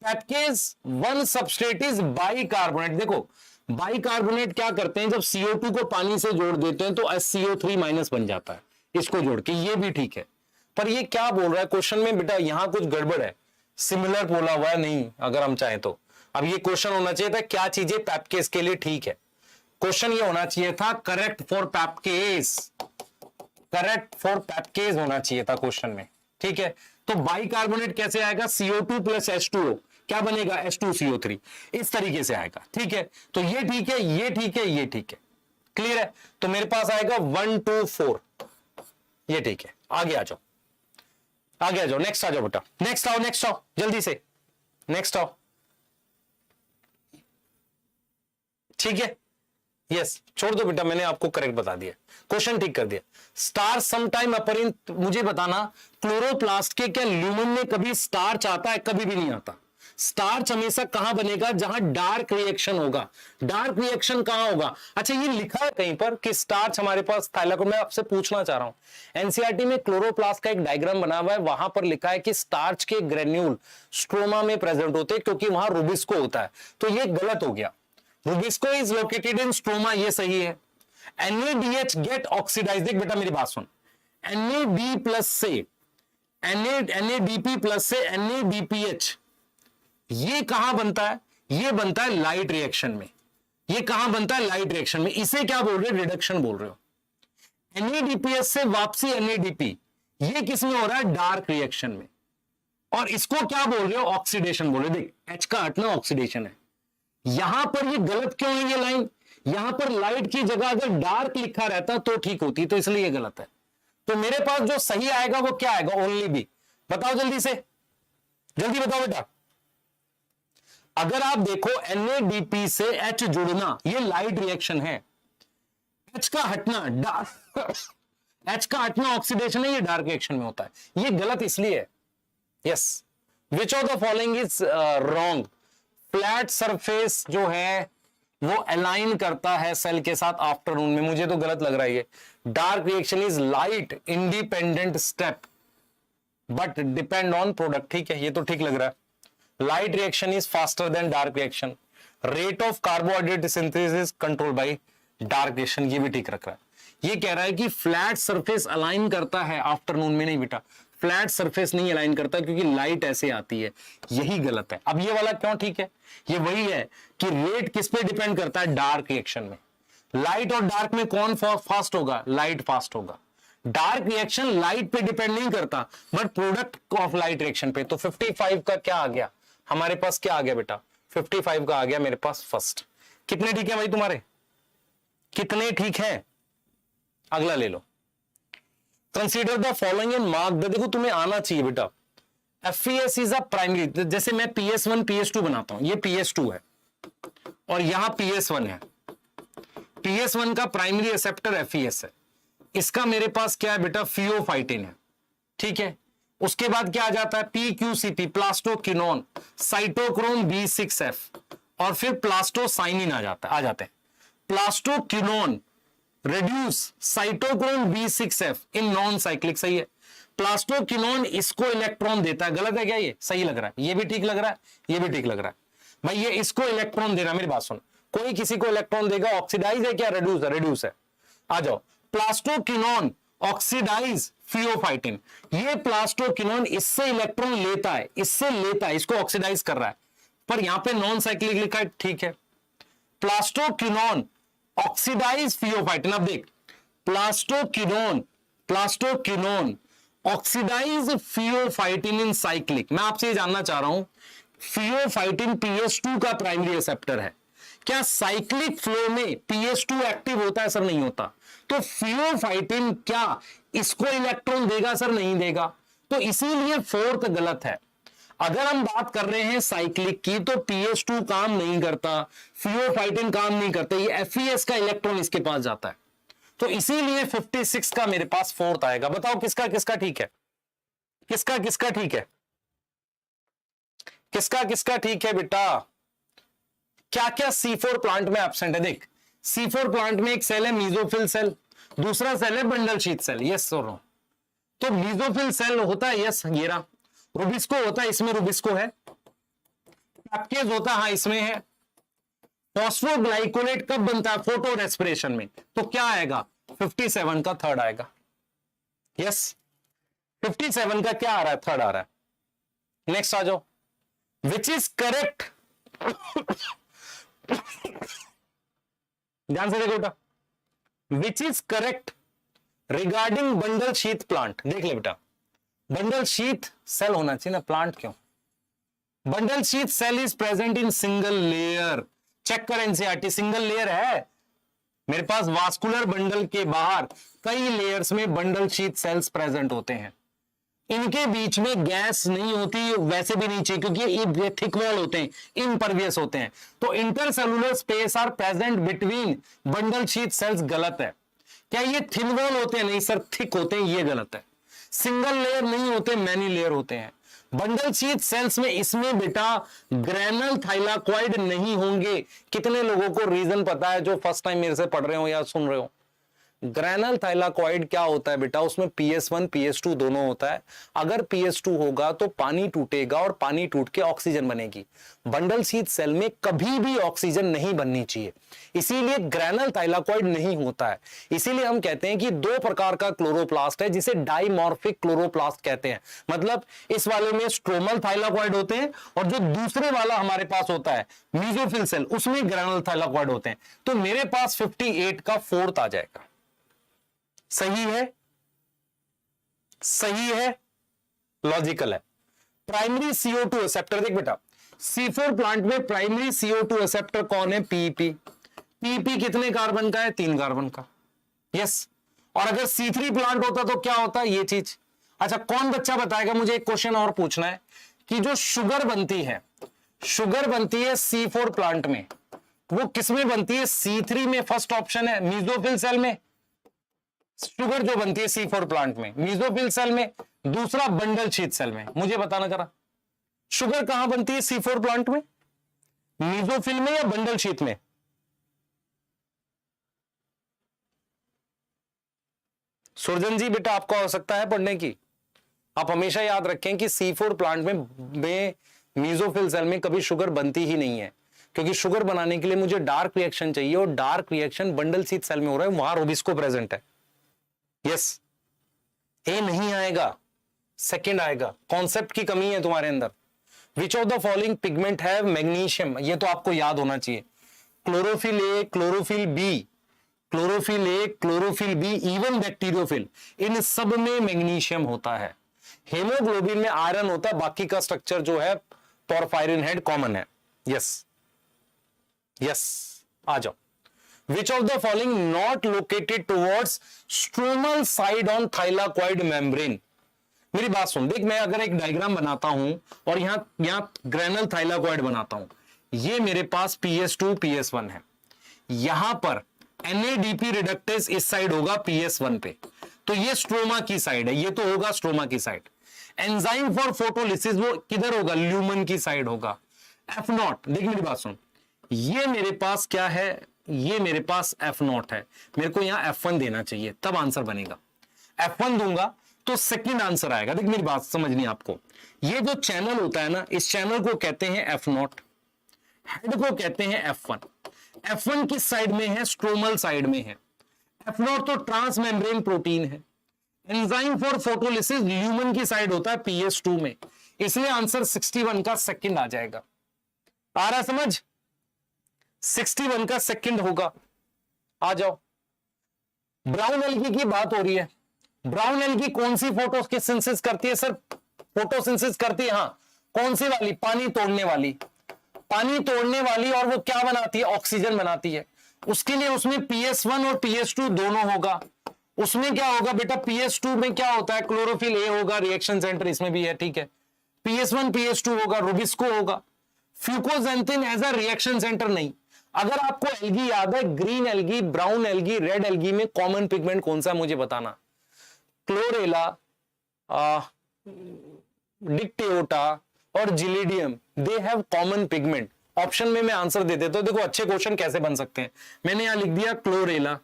पैपकेज 1 सबस्ट्रेट इज बाइकार्बोनेट। देखो बाइकार्बोनेट क्या करते हैं, जब CO2 को पानी से जोड़ देते हैं तो SCO3- बन जाता है, इसको जोड़ के, ये भी ठीक है। पर ये क्या बोल रहा है क्वेश्चन में, बेटा यहां कुछ गड़बड़ है, सिमिलर बोला हुआ है नहीं, अगर हम चाहें तो। अब ये क्वेश्चन होना चाहिए था क्या चीजें पैपकेज के लिए ठीक है। क्वेश्चन ये होना चाहिए था करेक्ट फॉर पैपकेज, करेक्ट फॉर पैपकेज होना चाहिए था क्वेश्चन में, ठीक है। तो बाइकार्बोनेट कैसे आएगा, CO2 + H2O, क्या बनेगा, H2CO3, इस तरीके से आएगा, ठीक है। तो ये ठीक है, ये ठीक है, ये ठीक है, क्लियर है। तो मेरे पास आएगा 1 2 4, ये ठीक है। आगे आ जाओ, आगे आ जाओ, नेक्स्ट आ जाओ बेटा, नेक्स्ट आओ, नेक्स्ट आओ जल्दी से, नेक्स्ट आओ, ठीक है। यस, छोड़ दो बेटा, मैंने आपको करेक्ट बता दिया, क्वेश्चन ठीक कर दिया। स्टार्च समटाइम अपर इन, मुझे बताना क्लोरोप्लास्ट के क्या ल्यूमन में कभी स्टार्च आता है, कभी भी नहीं आता। स्टार्च हमेशा कहां बनेगा, जहां डार्क रिएक्शन होगा। डार्क रिएक्शन कहां होगा, अच्छा ये लिखा है कहीं पर कि स्टार्च हमारे पास थाइलाकोइड। मैं आपसे पूछना चाह रहा हूं, एनसीईआरटी में क्लोरोप्लास्ट का एक डायग्राम बना हुआ है, वहां पर लिखा है कि स्टार्च के ग्रेन्यूल स्ट्रोमा में प्रेजेंट होते हैं, क्योंकि वहां रुबिस्को होता है। तो ये गलत हो गया, Rubisco is located in stroma, ये सही है। NADH गेट ऑक्सीडाइज, देख बेटा मेरी बात सुन, NAD+ से NADP+ से NADPH, ये कहां बनता है, ये बनता है लाइट रिएक्शन में। ये कहां बनता है, लाइट रिएक्शन में। इसे क्या बोल रहे हो, रिडक्शन बोल रहे हो। NADPH से वापसी NADP, ये किस में हो रहा है, डार्क रिएक्शन में। और इसको क्या बोल रहे हो, ऑक्सीडेशन बोल रहे हो। देख H का हटना ऑक्सीडेशन है। यहां पर ये गलत क्यों है, ये लाइन, यहां पर लाइट की जगह अगर डार्क लिखा रहता तो ठीक होती, तो इसलिए ये गलत है। तो मेरे पास जो सही आएगा वो क्या आएगा, ओनली बी। बताओ जल्दी से, जल्दी बताओ बेटा। अगर आप देखो NADP से H जुड़ना, ये लाइट रिएक्शन है। H का हटना डार्क, H का हटना ऑक्सीडेशन है, ये डार्क रिएक्शन में होता है। ये गलत इसलिए है। Yes, which of the following is wrong. Flat surface जो है वो अलाइन करता है सेल के साथ आफ्टरनून में, मुझे तो गलत लग रहा है ये। Dark reaction is light independent step, but depend on product. ठीक है, ये तो ठीक लग रहा है। Light reaction is faster than dark reaction, rate of carbohydrate synthesis control by dark reaction, ये भी ठीक रख रहा है। ये कह रहा है कि फ्लैट सरफेस अलाइन करता है आफ्टरनून में, नहीं बेटा, फ्लैट सरफेस नहीं अलाइन करता क्योंकि लाइट ऐसे आती है, यही गलत है। अब ये वाला क्यों ठीक है, ये वही है कि रेट किस पे डिपेंड करता है, डार्क रिएक्शन में। लाइट और डार्क में कौन फास्ट होगा, लाइट फास्ट होगा। डार्क रिएक्शन लाइट पे डिपेंड नहीं करता but product of light reaction पे। तो 55 का क्या आ गया हमारे पास, क्या आ गया बेटा, 55 का आ गया मेरे पास फर्स्ट। कितने ठीक है भाई तुम्हारे, कितने ठीक है, अगला ले लो। Consider the following and mark the, देखो तुम्हें आना चाहिए बेटा, FES इज अ प्राइमरी, जैसे मैं PS1 PS2 बनाता हूं, ये PS2 है और यहां PS1 है। PS1 का प्राइमरी रिसेप्टर FES है, इसका मेरे पास क्या है बेटा, फियोफाइटिन है। ठीक है, उसके बाद क्या आ जाता है, PQCP प्लास्टोक्विनोन, साइटोक्रोम B6F और फिर प्लास्टोसाइनिन आ जाते हैं। Plastoquinone reduce cytochrome B6F in non cyclic, सही है। प्लास्टोक्विनोन इसको इलेक्ट्रॉन देता है, गलत है क्या, ये सही लग रहा है, ये भी ठीक लग रहा है, ये भी ठीक लग रहा है भाई। ये इसको इलेक्ट्रॉन दे रहा है, मेरी बात सुन, कोई किसी को इलेक्ट्रॉन देगा, ऑक्सीडाइज है क्या, रिड्यूस है, रिड्यूस है। आ जाओ, प्लास्टोक्विनोन ऑक्सीडाइज फियोफाइटिन, ये प्लास्टोक्विनोन इससे इलेक्ट्रॉन लेता है, इसको ऑक्सीडाइज कर रहा है, पर यहां पे नॉन साइक्लिक लिखा है, ठीक है। प्लास्टोक्विनोन ऑक्सीडाइज फियोफाइटिन, अब देख, plastoquinone oxidise pheophytin in cyclic. मैं आपसे ये जानना चाह रहा हूं, फियोफाइटिन PS2 का प्राइमरी रिसेप्टर है, क्या साइक्लिक फ्लो में PS2 एक्टिव होता है सर, नहीं होता। तो फियोफाइटिन क्या इसको इलेक्ट्रॉन देगा सर, नहीं देगा, तो इसीलिए फोर्थ गलत है। अगर हम बात कर रहे हैं साइक्लिक की तो PS2 काम नहीं करता, फियोफाइटिन काम नहीं करता, ये FES का इलेक्ट्रॉन इसके पास जाता है, तो इसीलिए 56 का मेरे पास फोर्थ आएगा। बताओ किसका किसका ठीक है, किसका किसका ठीक है, किसका किसका ठीक है बेटा। क्या क्या C4 प्लांट में एब्सेंट है, देख C4 प्लांट में एक सेल है मीजोफिल सेल, दूसरा सेल है बंडल शीथ सेल, यस और नो। तो मीजोफिल सेल होता है, यस ये रहा, रुबिस्को होता है, इसमें रुबिस्को है, पैप्टेज होता है, हाँ इसमें है। फॉस्फोग्लाइकोलेट कब बनता है, फोटो रेस्पिरेशन में, तो क्या आएगा 57 का थर्ड आएगा, यस 57 का क्या आ रहा है, थर्ड आ रहा है। नेक्स्ट आ जाओ, विच इज करेक्ट, ध्यान से देखो बेटा, which is correct regarding bundle sheath plant. देख ले बेटा, बंडल शीथ सेल होना चाहिए ना, प्लांट क्यों। Bundle sheath cell is present in single layer, check कर एनसीईआरटी, सिंगल लेयर है मेरे पास, वास्कुलर बंडल के बाहर कई लेयर्स में बंडल शीथ सेल्स प्रेजेंट होते हैं, इनके बीच में गैस नहीं होती, वैसे भी नहीं चाहिए क्योंकि ये थिक वॉल होते हैं, इम्परवियस होते हैं, तो intercellular space are present between bundle sheath cells, गलत है। क्या ये थिन वॉल होते हैं, नहीं सर थिक होते हैं, ये गलत है। सिंगल लेयर नहीं होते, मैनी लेयर होते हैं। बंडल शीथ सेल्स में इसमें बेटा ग्रेनल थाइलाकॉइड नहीं होंगे। कितने लोगों को रीजन पता है जो फर्स्ट टाइम मेरे से पढ़ रहे हो या सुन रहे हो। ग्रेनल थाइलाकॉइड क्या होता है बेटा, उसमें PS1 PS2 दोनों होता है। अगर PS2 होगा तो पानी टूटेगा और पानी टूट के ऑक्सीजन बनेगी। बंडल शीथ सेल में कभी भी ऑक्सीजन नहीं बननी चाहिए, इसीलिए ग्रेनल थाइलाकॉइड नहीं होता है। इसीलिए हम कहते हैं कि दो प्रकार का क्लोरोप्लास्ट है जिसे डाइमॉर्फिक क्लोरोप्लास्ट कहते हैं। मतलब इस वाले में स्ट्रोमल थाइलाकॉइड होते हैं और जो दूसरे वाला हमारे पास होता है मीजोफिल सेल, उसमें ग्रेनल थाइलाकॉइड होते हैं। तो मेरे पास 58 का फोर्थ आ जाएगा। सही है, सही है, लॉजिकल है। प्राइमरी CO2 रिसेप्टर, देख बेटा C4 प्लांट में प्राइमरी CO2 रिसेप्टर कौन है, PP। PP कितने कार्बन का है, 3 कार्बन का, यस। और अगर C3 प्लांट होता तो क्या होता, ये चीज। अच्छा कौन बच्चा बताएगा, मुझे एक क्वेश्चन और पूछना है कि जो शुगर बनती है C4 प्लांट में, वो किसमें बनती है, C3 में, फर्स्ट ऑप्शन है मीजोफिल सेल में। शुगर जो बनती है C4 प्लांट में मीजोफिल सेल में, दूसरा बंडल शीथ सेल में। मुझे बताना जरा, शुगर कहां बनती है C4 प्लांट में, मीजोफिल में या बंडल शीथ में। सुरजन जी बेटा आपको आवश्यकता है पढ़ने की, आप हमेशा याद रखें कि C4 प्लांट में मीजोफिल सेल में कभी शुगर बनती ही नहीं है, क्योंकि शुगर बनाने के लिए मुझे डार्क रिएक्शन चाहिए, और dark reaction bundle sheath cell में हो रहा है, वहां रोबिस्को प्रेजेंट है। यस, ए नहीं आएगा, सेकंड आएगा। कॉन्सेप्ट की कमी है तुम्हारे अंदर। विच of the following pigment have magnesium, ये तो आपको याद होना चाहिए। Chlorophyll A, chlorophyll B, chlorophyll A, chlorophyll B, even बैक्टीरियोफिल, इन सब में मैग्नीशियम होता है। हेमोग्लोबिन में आयरन होता है, बाकी का स्ट्रक्चर जो है पोरफायरिन हेड कॉमन है। यस यस, आ जाओ। Which of the following not located towards stromal side on thylakoid membrane. मेरी बात सुन, देख, मैं अगर एक डायग्राम बनाता हूं और यहां ग्रेनल थाइलाकॉइड बनाता हूं, ये मेरे पास PS2 PS1 है, यहां पर NADP रिडक्टेज इस साइड होगा PS1 पे, तो ये स्ट्रोमा की साइड है, ये तो होगा स्ट्रोमा की साइड। एंजाइम फॉर फोटोलिसिस वो किधर होगा, ल्यूमन की साइड होगा। F0, देख मेरी बात सुन, ये मेरे पास क्या है, ये मेरे पास F0 है, मेरे को यहां F1 देना चाहिए, तब आंसर बनेगा। F1 दूंगा तो सेकंड आंसर आएगा। देख मेरी बात समझनी आपको, ये जो चैनल होता है ना, इस चैनल को कहते हैं F0, हेड को कहते हैं F1। F1 किस साइड में है, स्ट्रोमल साइड में है। F0 तो ट्रांसमेम्ब्रेन प्रोटीन है। एंजाइम फॉर फोटोलिसिस ल्यूमन की साइड होता है PS2 में, इसलिए आंसर 61 का सेकंड आ जाएगा। आ रहा समझ, 61 का सेकंड होगा। आ जाओ, ब्राउन एल्गी की बात हो रही है। ब्राउन एल्गी कौन सी फोटोसिंथेसिस करती है सर, फोटोसिंथेसिस करती है, हाँ, कौन सी वाली, पानी तोड़ने वाली, पानी तोड़ने वाली, और वो क्या बनाती है, ऑक्सीजन बनाती है। उसके लिए उसमें PS1 और PS2 दोनों होगा। उसमें क्या होगा बेटा, PS2 में क्या होता है, क्लोरोफिल ए होगा, रिएक्शन सेंटर इसमें भी है, ठीक है। PS1 PS2 होगा, रुबिस्को होगा। Fucoxanthin as a reaction centre नहीं। अगर आपको एल्गी याद है, green algae, brown algae, red algae में कॉमन पिगमेंट कौन सा, मुझे बताना। क्लोरेला, डिक्टियोटा और gelidium, they have common pigment. Option में मैं आंसर दे देता हूं। देखो अच्छे क्वेश्चन कैसे बन सकते हैं। मैंने यहां लिख दिया क्लोरेला,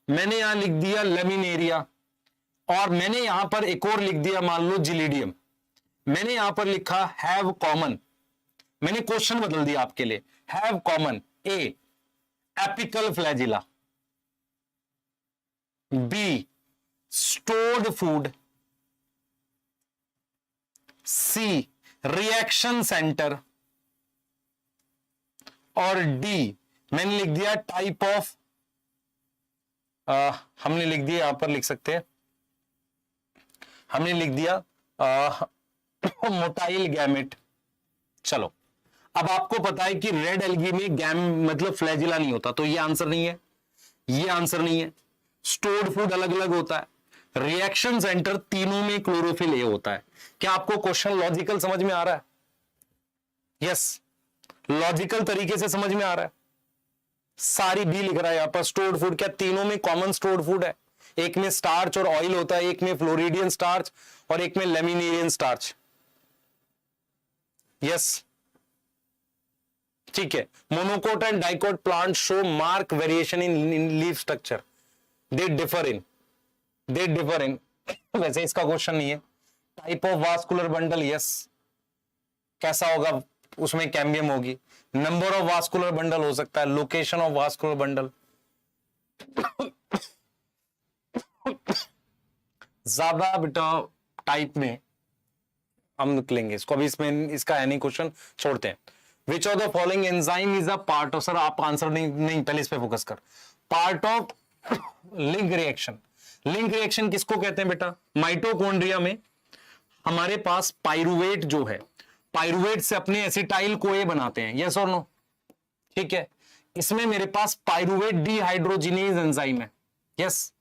मैंने यहां लिख दिया लेमिनेरिया, और मैंने यहां पर एक और लिख दिया, मान लो जिलिडियम। मैंने यहां पर लिखा हैव कॉमन, मैंने क्वेश्चन बदल दिया आपके लिए। Have common, A apical flagella, B stored food, C reaction centre, और डी मैंने लिख दिया टाइप ऑफ, हमने लिख दिया, यहां पर लिख सकते हैं, हमने लिख दिया मोटाइल गैमेट। चलो, अब आपको पता है कि रेड एल्गी में गैम मतलब फ्लैजिला नहीं होता, तो ये आंसर नहीं है, ये आंसर नहीं है। स्टोर्ड फूड अलग अलग होता है, रिएक्शन सेंटर तीनों में क्लोरोफिल ए होता है। क्या आपको क्वेश्चन लॉजिकल समझ में आ रहा है? यस, लॉजिकल तरीके से समझ में आ रहा है। सारी बी लिख रहा है यहां पर। स्टोर्ड फूड, क्या तीनों में कॉमन स्टोर्ड फूड है? एक में स्टार्च और ऑयल होता है, एक में फ्लोरिडियन स्टार्च और एक में लेमिनेरियन स्टार्च। यस, ठीक है। Monocot and dicot plant show mark variation in leaf structure, they differ in वैसे इसका क्वेश्चन नहीं है। Type of vascular bundle, yes, कैसा होगा, उसमें कैम्बियम होगी। नंबर ऑफ वास्कुलर बंडल हो सकता है, लोकेशन ऑफ वास्कुलर बंडल। ज्यादा बेटा टाइप में हम निकलेंगे इसको, अभी इसमें इसका है नहीं क्वेश्चन, छोड़ते हैं। Which of the following enzyme is a part of, sir आप आंसर नहीं पहले इस पे फोकस कर। Part of link reaction. Link reaction किसको कहते हैं बेटा? माइटोकॉन्ड्रिया में हमारे पास पाइरुवेट जो है, पाइरुवेट से अपने एसिटाइल कोए बनाते हैं, यस और नो, ठीक है। इसमें मेरे पास पाइरुवेट डिहाइड्रोजिनेज एंजाइम है, यस।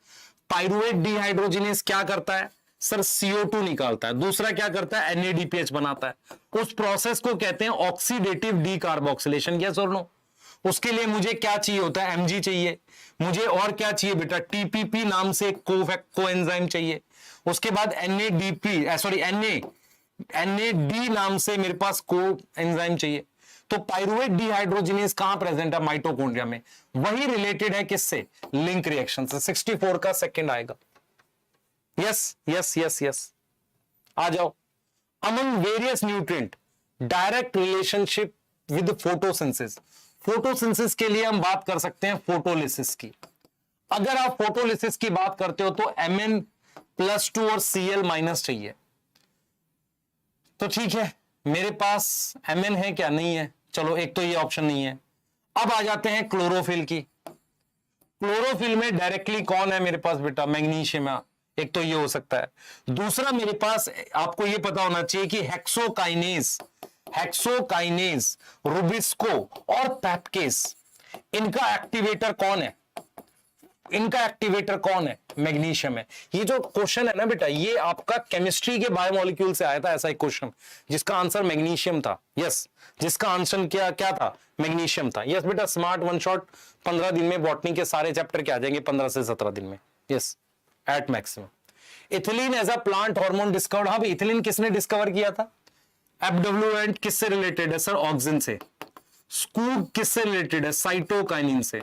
पाइरुवेट डिहाइड्रोजिनेज क्या करता है सर? CO2 निकालता है। दूसरा क्या करता है? NADPH बनाता है। उस प्रोसेस को कहते हैं ऑक्सीडेटिव डीकार्बोक्सिलेशन, यस और नो। उसके लिए मुझे क्या चाहिए होता है? Mg चाहिए मुझे, और क्या चाहिए बेटा? TPP नाम से कोएंजाइम चाहिए। उसके बाद NAD नाम से मेरे पास कोएंजाइम चाहिए। तो पाइरुवेट डिहाइड्रोजिनेज कहां प्रेजेंट है? माइटोकॉन्ड्रिया में। वही रिलेटेड है किससे? लिंक रिएक्शन से। 64 का सेकंड आएगा। यस यस यस यस, आ जाओ, among various nutrient direct relationship with photosynthesis. Photosynthesis के लिए हम बात कर सकते हैं फोटोलिसिस की। अगर आप फोटोलिसिस की बात करते हो तो Mn+2 और Cl- चाहिए। तो ठीक है, मेरे पास Mn है क्या? नहीं है, चलो एक तो ये ऑप्शन नहीं है। अब आ जाते हैं क्लोरोफिल की। क्लोरोफिल में डायरेक्टली कौन है मेरे पास बेटा? मैग्नीशियम है। एक तो ये हो सकता है। दूसरा मेरे पास, आपको ये पता होना चाहिए कि हेक्सोकाइनेज, रुबिस्को और पैपकेस, इनका एक्टिवेटर कौन है? मैग्नीशियम है। ये जो क्वेश्चन है ना बेटा, ये आपका केमिस्ट्री के बायोमोलिक्यूल से आया था, ऐसा एक क्वेश्चन जिसका आंसर मैग्नीशियम था। यस, जिसका आंसर क्या था? मैग्नीशियम था। यस बेटा, स्मार्ट वन शॉट 15 दिन में बॉटनी के सारे चैप्टर के आ जाएंगे, 15 से 17 दिन में। Yes, at maximum. Ethylene as a plant hormone discovered. हाँ भाई, इथिलीन किसने डिस्कवर किया था? एब्डब्ल्यूएंट किससे रिलेटेड है सर? ऑक्सिन से। स्कूग किससे रिलेटेड है? साइटोकाइनिन से।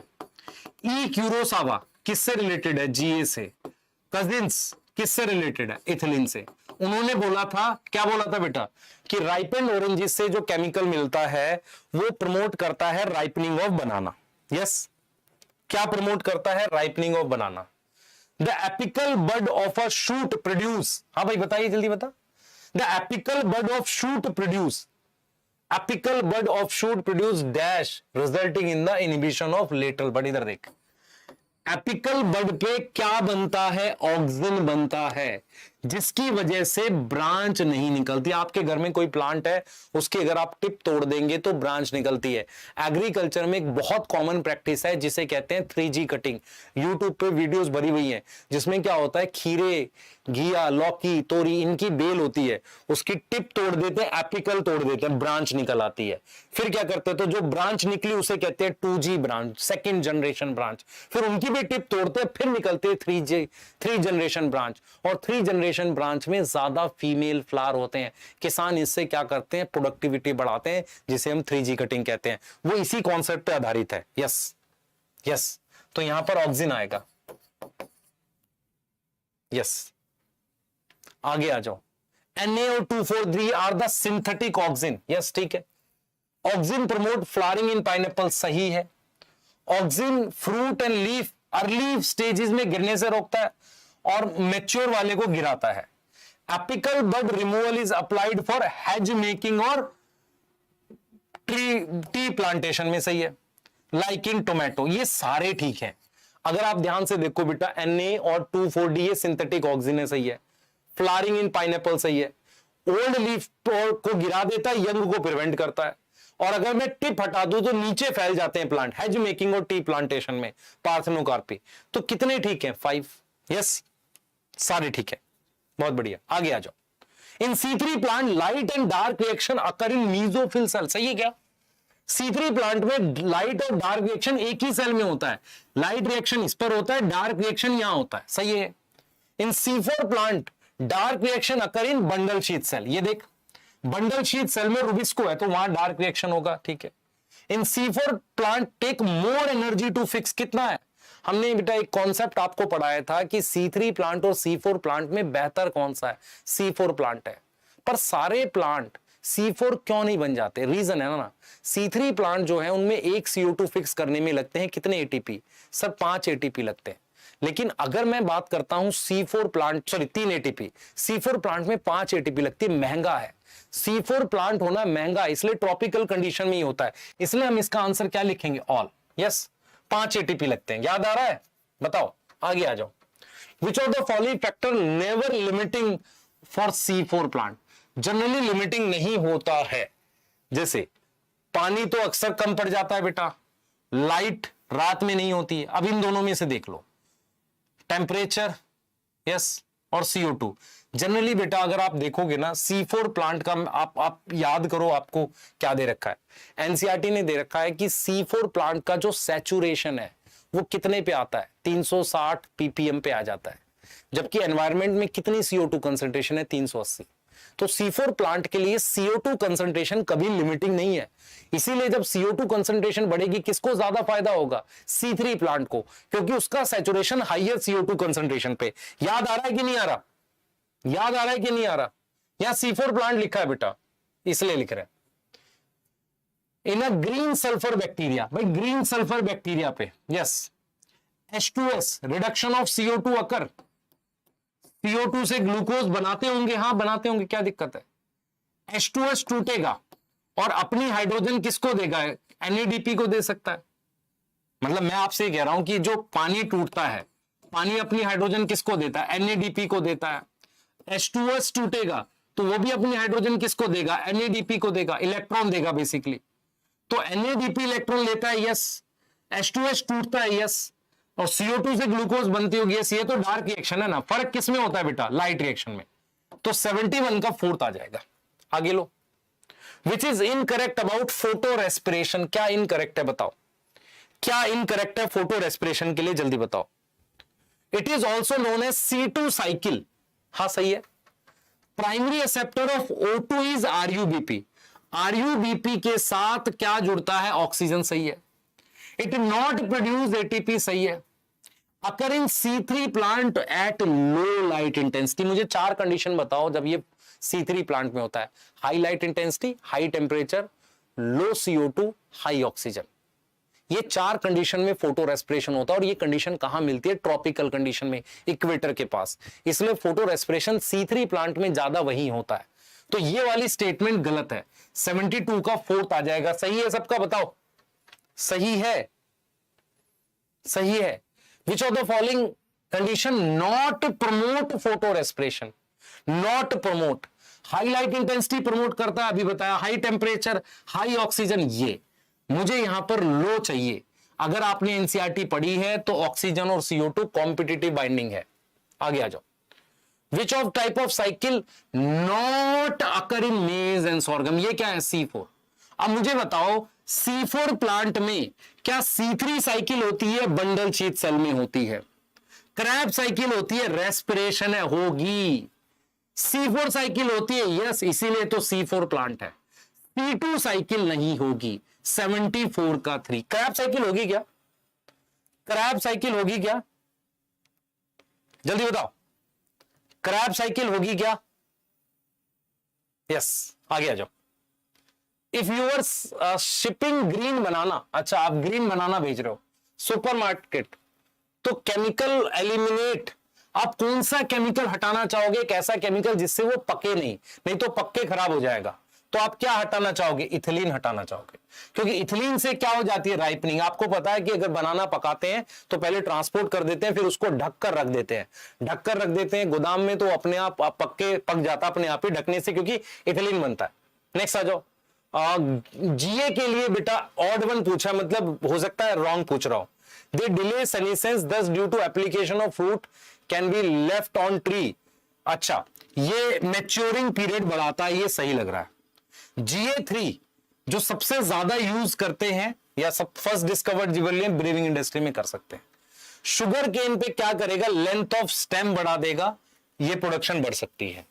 ई क्यूरोसावा किससे रिलेटेड है? जीए से। कजिन्स किससे रिलेटेड है? इथिलीन से। उन्होंने बोला था, क्या बोला था बेटा? कि राइपेंड ऑरेंजेस से जो केमिकल मिलता है वो प्रमोट करता है राइपनिंग ऑफ बनाना। यस, क्या प्रमोट करता है? Ripening of banana. The apical bud of a shoot produce. हाँ भाई बताइए, जल्दी बता। The apical bud of shoot produce, apical bud of shoot produce dash resulting in the inhibition of lateral bud. इधर देख, एपिकल बड पे क्या बनता है? ऑक्सिन बनता है, जिसकी वजह से ब्रांच नहीं निकलती। आपके घर में कोई प्लांट है, उसकी अगर आप टिप तोड़ देंगे तो ब्रांच निकलती है। एग्रीकल्चर में एक बहुत कॉमन प्रैक्टिस है जिसे कहते हैं 3G कटिंग। यूट्यूब पे वीडियोस भरी हुई हैं जिसमें क्या होता है, खीरे, घिया, लौकी, तोरी, इनकी बेल होती है, उसकी टिप तोड़ देते हैं, एपिकल तोड़ देते हैं, ब्रांच निकल आती है। फिर क्या करते हैं, तो जो ब्रांच निकली उसे कहते हैं 2G branch, second generation branch. फिर उनकी भी टिप तोड़ते हैं, फिर निकलते हैं 3 जनरेशन ब्रांच। और 3 जनरेशन ब्रांच में ज्यादा फीमेल फ्लावर होते हैं। किसान इससे क्या करते हैं? प्रोडक्टिविटी बढ़ाते हैं, जिसे हम 3G कटिंग कहते हैं। वो इसी कॉन्सेप्ट पे आधारित है। यस यस, तो यहां पर ऑक्सिन आएगा। यस, आगे आ जाओ। NaO243 are the synthetic auxin. Yes, ठीक है। Auxin promote flowering in pineapple, सही है। Auxin fruit and leaf early stages में गिरने से रोकता है और मैच्योर वाले को गिराता है। Apical bud removal is applied for hedge making और टी प्लांटेशन में, सही है। लाइक इन टोमेटो, ये सारे ठीक है। अगर आप ध्यान से देखो बेटा, Na और 2,4-D ये सिंथेटिक ऑक्सिन है, सही है। फ्लावरिंग इन पाइनएप्पल, सही है। ओल्ड लीफ को गिरा देता है, यंग को प्रिवेंट करता है। और अगर मैं टिप हटा दूं तो नीचे फैल जाते हैं प्लांट, हेज मेकिंग और टी प्लांटेशन में, पार्थेनोकार्पी। तो कितने ठीक है? 5। यस, सारे ठीक है, बहुत बढ़िया। आगे आ जाओ। In C3 plant light and dark reaction occur in mesophyll cell, सही है क्या? C3 प्लांट में लाइट और डार्क रिएक्शन एक ही सेल में होता है। लाइट रिएक्शन इस पर होता है, डार्क रिएक्शन यहां होता है, सही है। In C4 plant dark reaction occur in bundle sheath cell. ये देख, बंडल शीथ सेल में रुबिस्को है तो वहां डार्क रिएक्शन होगा, ठीक है। In C4 plant take more energy to fix, कितना है? हमने बेटा एक कॉन्सेप्ट आपको पढ़ाया था कि C3 प्लांट और C4 प्लांट में बेहतर कौन सा है? C4 प्लांट है। पर सारे प्लांट C4 क्यों नहीं बन जाते? रीजन है ना, C3 प्लांट जो है उनमें एक CO2 फिक्स करने में लगते हैं कितने ATP? सर 5 ATP लगते हैं। लेकिन अगर मैं बात करता हूं C4 plant, sorry 3 ATP, C4 plant में 5 ATP लगती है, महंगा है। C4 प्लांट होना महंगा, इसलिए ट्रॉपिकल कंडीशन में ही होता है, इसलिए हम इसका आंसर क्या लिखेंगे? ऑल। यस, 5 ATP लगते हैं। याद आ रहा है? बताओ, आगे आ जाओ। Which of the following factor never limiting for C4 plant? Generally limiting नहीं होता है। जैसे पानी तो अक्सर कम पड़ जाता है बेटा, लाइट रात में नहीं होती है। अब इन दोनों में से देख लो, टेम्परेचर, यस, और CO2। जनरली बेटा अगर आप देखोगे ना, C4 प्लांट का आप याद करो, आपको क्या दे रखा है? NCERT ने दे रखा है कि C4 प्लांट का जो सैचुरेशन है वो कितने पे आता है? 360 ppm पे आ जाता है। जबकि एनवायरमेंट में कितनी CO2 कंसंट्रेशन है? 380। तो C4 प्लांट के लिए CO2 कंसंट्रेशन कभी लिमिटिंग नहीं है। इसीलिए जब CO2 कंसंट्रेशन बढ़ेगी, किसको ज्यादा फायदा होगा? C3 प्लांट को, क्योंकि उसका सैचुरेशन हाईयर CO2 कंसंट्रेशन पे। याद आ रहा है कि नहीं आ रहा? याद आ रहा है कि नहीं आ रहा? यहां C4 प्लांट लिखा है बेटा, इसलिए लिख रहे हैं। इन अ ग्रीन सल्फर बैक्टीरिया, भाई ग्रीन सल्फर बैक्टीरिया पे yes H2S reduction of CO2 occur, CO2 से ग्लूकोज बनाते होंगे, हाँ बनाते होंगे, क्या दिक्कत है। H2S टूटेगा और अपनी हाइड्रोजन किसको देगा, NADP को दे सकता है। मतलब मैं आपसे कह रहा हूं कि जो पानी टूटता है, पानी अपनी हाइड्रोजन किसको देता है, NADP को देता है। H2S टूटेगा तो वो भी अपनी हाइड्रोजन किसको देगा, NADP को देगा, इलेक्ट्रॉन देगा बेसिकली। तो NADP इलेक्ट्रॉन लेता है, यस। H2S टूटता है, यस। और CO2 से ग्लूकोज बनती होगी, यस। ये तो डार्क रिएक्शन है ना, फर्क किसमें होता है बेटा, लाइट रिएक्शन में। तो 71 का फोर्थ आ जाएगा। आगे लो, which is incorrect about photorespiration, क्या इनकरेक्ट है बताओ, क्या इनकरेक्ट है फोटो रेस्पिरेशन के लिए, जल्दी बताओ। It is also known as C2 cycle, हाँ सही है। Primary acceptor of O2 is RUBP, RUBP के साथ क्या जुड़ता है, ऑक्सीजन, सही है। इट नॉट प्रोड्यूस ATP, सही है। Occurring C3 plant at low light intensity, मुझे 4 कंडीशन बताओ जब ये C3 प्लांट में होता है। High light intensity, high temperature, low CO2, high oxygen. ये 4 कंडीशन में फोटो रेस्पिरेशन होता है। और ये कंडीशन कहां मिलती है, ट्रॉपिकल कंडीशन में, इक्वेटर के पास। इसलिए फोटो रेस्पिरेशन C3 प्लांट में ज्यादा वही होता है। तो ये वाली स्टेटमेंट गलत है। 72 का फोर्थ आ जाएगा। सही है सबका, बताओ सही है, सही है। विच of the following condition not promote photo respiration, not promote. High light intensity promote करता है, अभी बताया। हाई टेम्परेचर, हाई ऑक्सीजन, ये मुझे यहां पर लो चाहिए। अगर आपने एनसीईआरटी पढ़ी है तो ऑक्सीजन और CO2 कॉम्पिटिटिव बाइंडिंग है। आगे आ जाओ। Which of type of cycle not occur in maize and sorghum, ये क्या है, C4। अब मुझे बताओ C4 प्लांट में क्या C3 साइकिल होती है, बंडल शीथ सेल में होती है। क्रैब साइकिल होती है, रेस्पिरेशन है, होगी। C4 साइकिल होती है, यस, इसीलिए तो C4 प्लांट है। C2 साइकिल नहीं होगी। 74 का 3। क्रैब साइकिल होगी क्या, क्रैब साइकिल होगी क्या, जल्दी बताओ, क्रैब साइकिल होगी क्या, यस। आगे आ जाओ। If you are shipping green banana, अच्छा आप ग्रीन बनाना भेज रहे हो सुपरमार्केट, तो केमिकल एलिमिनेट, आप कौन सा केमिकल हटाना चाहोगे, एक ऐसा केमिकल जिससे वो पके नहीं तो पक्के खराब हो जाएगा। तो आप क्या हटाना चाहोगे, इथिलीन हटाना चाहोगे, क्योंकि इथिलीन से क्या हो जाती है, राइपनिंग। आपको पता है कि अगर बनाना पकाते हैं तो पहले ट्रांसपोर्ट कर देते हैं, फिर उसको ढककर रख देते हैं, ढककर रख देते हैं गोदाम में, तो अपने आप पक जाता अपने आप ही ढकने से, क्योंकि इथिलीन बनता है। नेक्स्ट आ जाओ। जीए के लिए बेटा ऑड वन पूछा, मतलब हो सकता है रॉन्ग पूछ रहा हूं। They delay senescence thus due to application of fruit can be left on tree. अच्छा, ये मैच्योरिंग पीरियड बढ़ाता है, ये सही लग रहा है। GA3 जो सबसे ज्यादा यूज करते हैं या सब फर्स्ट डिस्कवर्ड जिबरेलियम ब्रीविंग इंडस्ट्री में कर सकते हैं। शुगर केन पे क्या करेगा, लेंथ ऑफ स्टेम बढ़ा देगा, ये प्रोडक्शन बढ़ सकती है।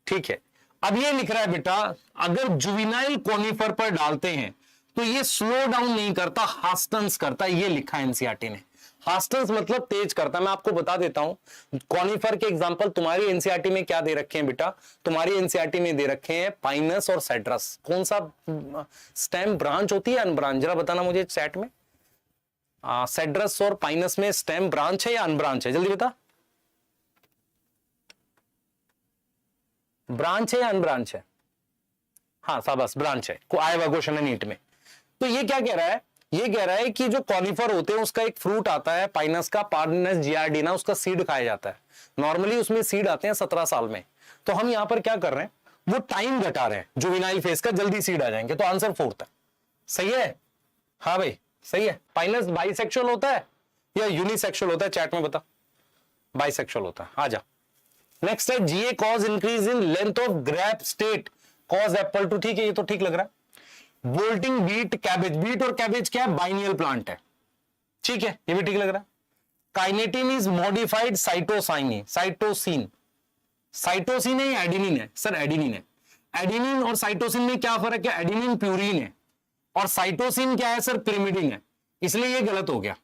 ठीक है, अब ये लिख रहा है बेटा, अगर जुविनाइल कोनिफर पर डालते हैं तो ये स्लो डाउन नहीं करता, हास्टन्स करता है, ये लिखा है एनसीईआरटी ने। हास्टन्स मतलब तेज करता है। मैं आपको बता देता हूं कॉनिफर के एग्जांपल तुम्हारी एनसीईआरटी में क्या दे रखे हैं बेटा, तुम्हारी एनसीईआरटी में दे रखे हैं पाइनस और साइट्रस। कौन सा स्टेम ब्रांच होती है, अनब्रांच, जरा बताना मुझे चैट में। साइट्रस और पाइनस में स्टेम ब्रांच है या अनब्रांच है, जल्दी बता। ब्रांच है या अनब्रांच है, हाँ शाबाश ब्रांच है, को आएगा क्वेश्चन है नीट में। तो ये क्या कह रहा है, ये कह रहा है कि जो कॉनिफर होते हैं उसका एक फ्रूट आता है पाइनस का, पार्नस जियार्डिना, उसका सीड खाया जाता है। नॉर्मली उसमें सीड आते हैं 17 साल में। तो हम यहां पर क्या कर रहे हैं, वो टाइम घटा रहे हैं जुवेनाइल फेज का, जल्दी सीड आ जाएंगे। तो आंसर फोर्थ है। सही है, हाँ भाई सही है। पाइनस बाइसेक्सुअल होता है या यूनिसेक्सुअल होता है, चैट में बता। बाइसेक्सुअल होता है, आ जा। नेक्स्ट है GA cause increase in length of grape state, cause apple to, ठीक है ये तो ठीक लग रहा है। बोल्टिंग बीट कैबेज, बीट और कैबेज क्या है, बाइनियल प्लांट है, ठीक है ये भी ठीक लग रहा है। Kinetin is modified cytosine, cytosine, cytosine है या एडेनिन है, सर एडेनिन है। एडेनिन और साइटोसिन में क्या फर्क है, एडेनिन प्यूरिन है और साइटोसिन क्या है सर, पिरिमिडिन है, इसलिए ये गलत हो गया।